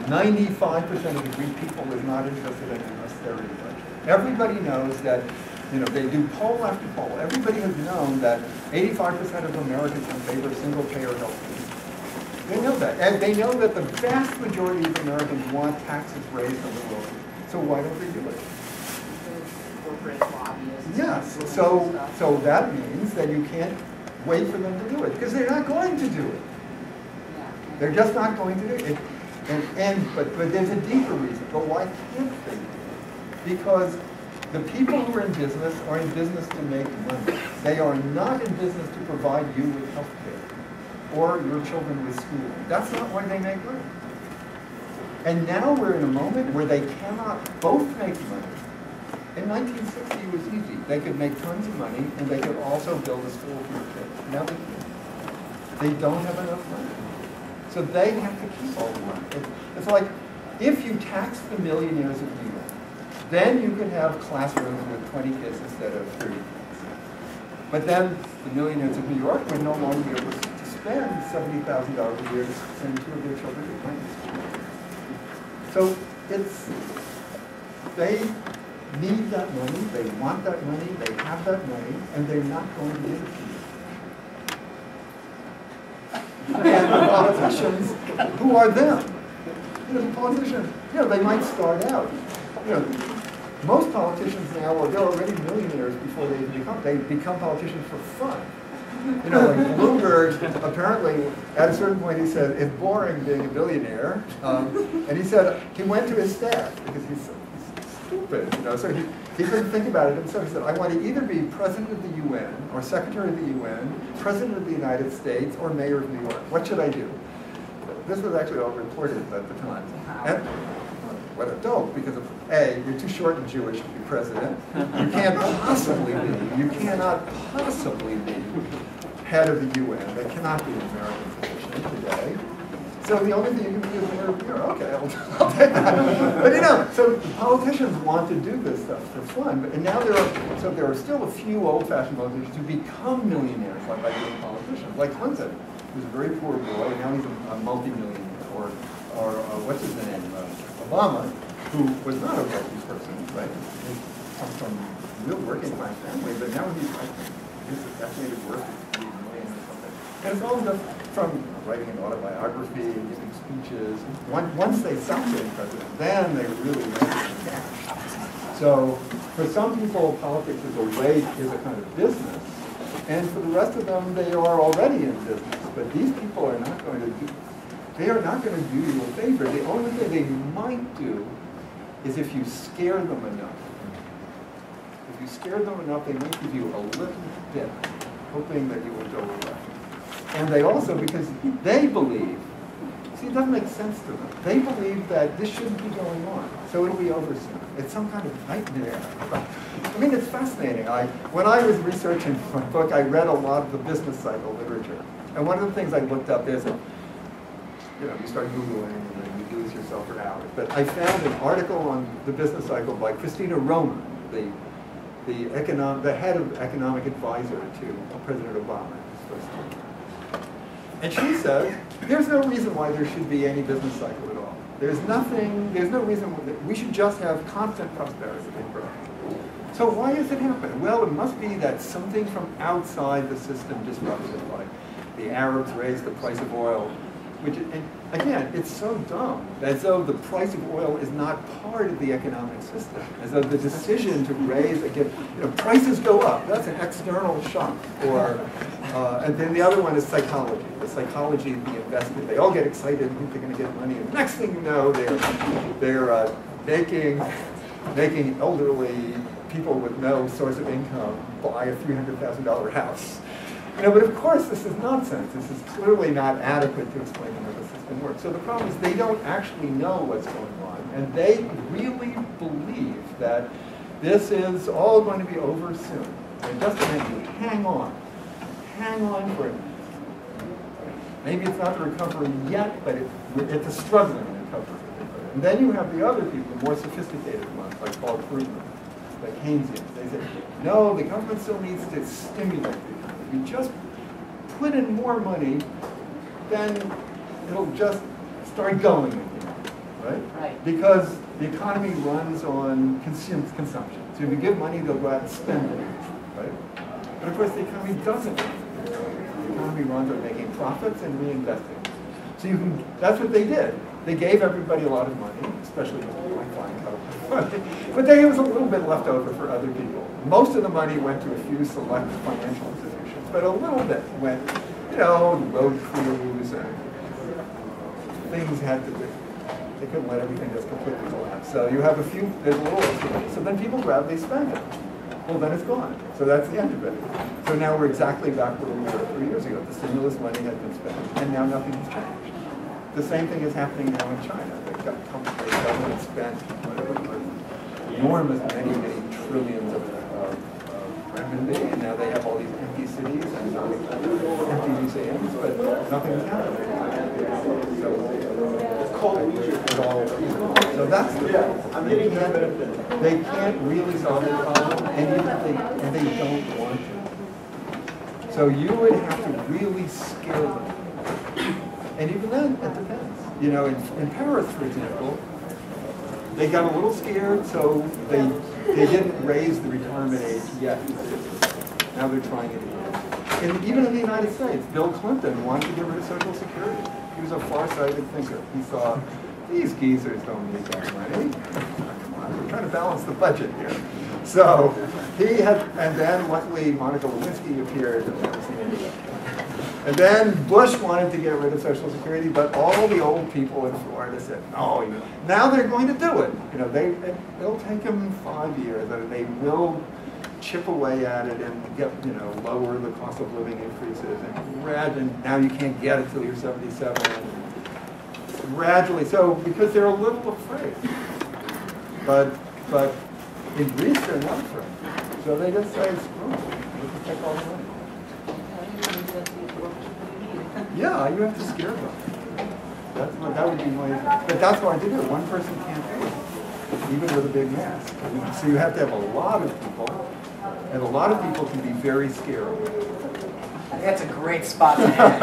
95% of the Greek people is not interested in an austerity budget. Everybody knows that, they do poll after poll. Everybody has known that 85% of Americans in favor of single-payer health care. They know that. And they know that the vast majority of Americans want taxes raised on the wealthy. So why don't they do it? Corporate lobbyists. Yes. So that means that you can't wait for them to do it, because they're not going to do it. They're just not going to do it. But there's a deeper reason. But why can't they do it? Because the people who are in business to make money. They are not in business to provide you with health care or your children with schooling. That's not why they make money. And now we're in a moment where they cannot both make money. In 1960, it was easy. They could make tons of money, and they could also build a school for your kids. Now they can't. They don't have enough money. So they have to keep all the money. It's like, if you tax the millionaires of New York, then you can have classrooms with 20 kids instead of 30 kids. But then the millionaires of New York would no longer be able to spend $70,000 a year to send 2 of their children to private school. So they need that money, they want that money, they have that money, and they're not going to give it to you. And the politicians, who are them? The politicians, they might start out. Most politicians now they're already millionaires before they become politicians for fun. Like Bloomberg, apparently, at a certain point he said, it's boring being a billionaire. And he said, he went to his staff, because he's stupid. You know, so he couldn't think about it himself. He said, I want to either be president of the UN, or secretary of the UN, president of the United States, or mayor of New York. What should I do? This was actually all reported at the time. And what a dope, because A, you're too short and Jewish to be president. You can't possibly be, you cannot possibly be head of the UN. That cannot be an American position today. So the only thing you can do is mayor of New York. Okay, I'll take that. But you know, so politicians want to do this stuff for fun. And now there are still a few old-fashioned politicians who become millionaires by being politicians, like Clinton, who's a very poor boy, and now he's a multi-millionaire. Or what's his name? Obama, who was not a wealthy person, right? He comes from a real working class family, but now he's estimated worth $3 million or something. And it's all just from writing an autobiography, giving speeches. Once they stop being president, then they really make it in cash. So for some people, politics is a kind of business, and for the rest of them, they are already in business. But these people are not going to do. They are not going to do you a favor. The only thing they might do is if you scare them enough. If you scare them enough, they might give you a little bit, hoping that you will go away. And they also, because they believe, see, it doesn't make sense to them. They believe that this shouldn't be going on, so it'll be over soon. It's some kind of nightmare. I mean, it's fascinating. When I was researching for my book, I read a lot of the business cycle literature. And one of the things I looked up is, you start Googling and you lose yourself for hours. But I found an article on the business cycle by Christina Roman, the head of economic advisor to President Obama. And she says, there's no reason why there should be any business cycle at all. There's no reason, we should just have constant prosperity and growth. So why does it happen? Well, it must be that something from outside the system disrupts it, like the Arabs raised the price of oil, which, and again, it's so dumb, as though the price of oil is not part of the economic system, as though the decision to raise, again, prices go up, that's an external shock, and then the other one is psychology. The psychology of the investment, they all get excited and think they're going to get money, and the next thing you know, they're making elderly people with no source of income buy a $300,000 house. But of course this is nonsense. This is clearly not adequate to explain how the system works. So the problem is they don't actually know what's going on, and they really believe that this is all going to be over soon. And just a minute, hang on for it. Maybe it's not the recovery yet, but it's a struggling recovery. And then you have the other people, the more sophisticated ones, like Paul Krugman, like Keynesians. They say, no, the government still needs to stimulate the economy. If you just put in more money, then it'll just start going again, right? Because the economy runs on consumption. So if you give money, they'll go out and spend it, right? But of course, the economy doesn't. The economy runs on making profits and reinvesting. So that's what they did. They gave everybody a lot of money, especially my client got a lot of money, but there was a little bit left over for other people. Most of the money went to a few select financial institutions, but a little bit went, the road crews and things had to be, they couldn't let everything just completely collapse. So you have there's a little, so then people grab, they spend it. Well, then it's gone. So that's the end of it. So now we're exactly back where we were 3 years ago. The stimulus money has been spent, and now nothing has changed. The same thing is happening now in China. The government spent enormous, many trillions of renminbi, and now they have all these empty cities and empty museums, but nothing is happening. So that's the problem. They can't really solve the problem, and they don't want to. So you would have to really scare them. And even then, it depends. In Paris, for example, they got a little scared, so they didn't raise the retirement age yet. Now they're trying it again. And even in the United States, Bill Clinton wanted to get rid of Social Security. He was a far-sighted thinker. He saw, these geezers don't need that money. Come on, we're trying to balance the budget here. So he had, and then luckily Monica Lewinsky appeared, and that was the end of it. And then Bush wanted to get rid of Social Security, but all the old people in Florida said, no, now they're going to do it. You know, it'll take them 5 years, and they will chip away at it and get, you know, lower the cost of living increases. And now you can't get it till you're 77. And gradually, so because they're a little afraid. But in Greece, they're not afraid. So they just say, screw it, we can take all the money. Yeah, you have to scare them. That would be my, but that's why I did it. One person can't do it, even with a big mask. So you have to have a lot of people, and a lot of people can be very scary. That's a great spot to end.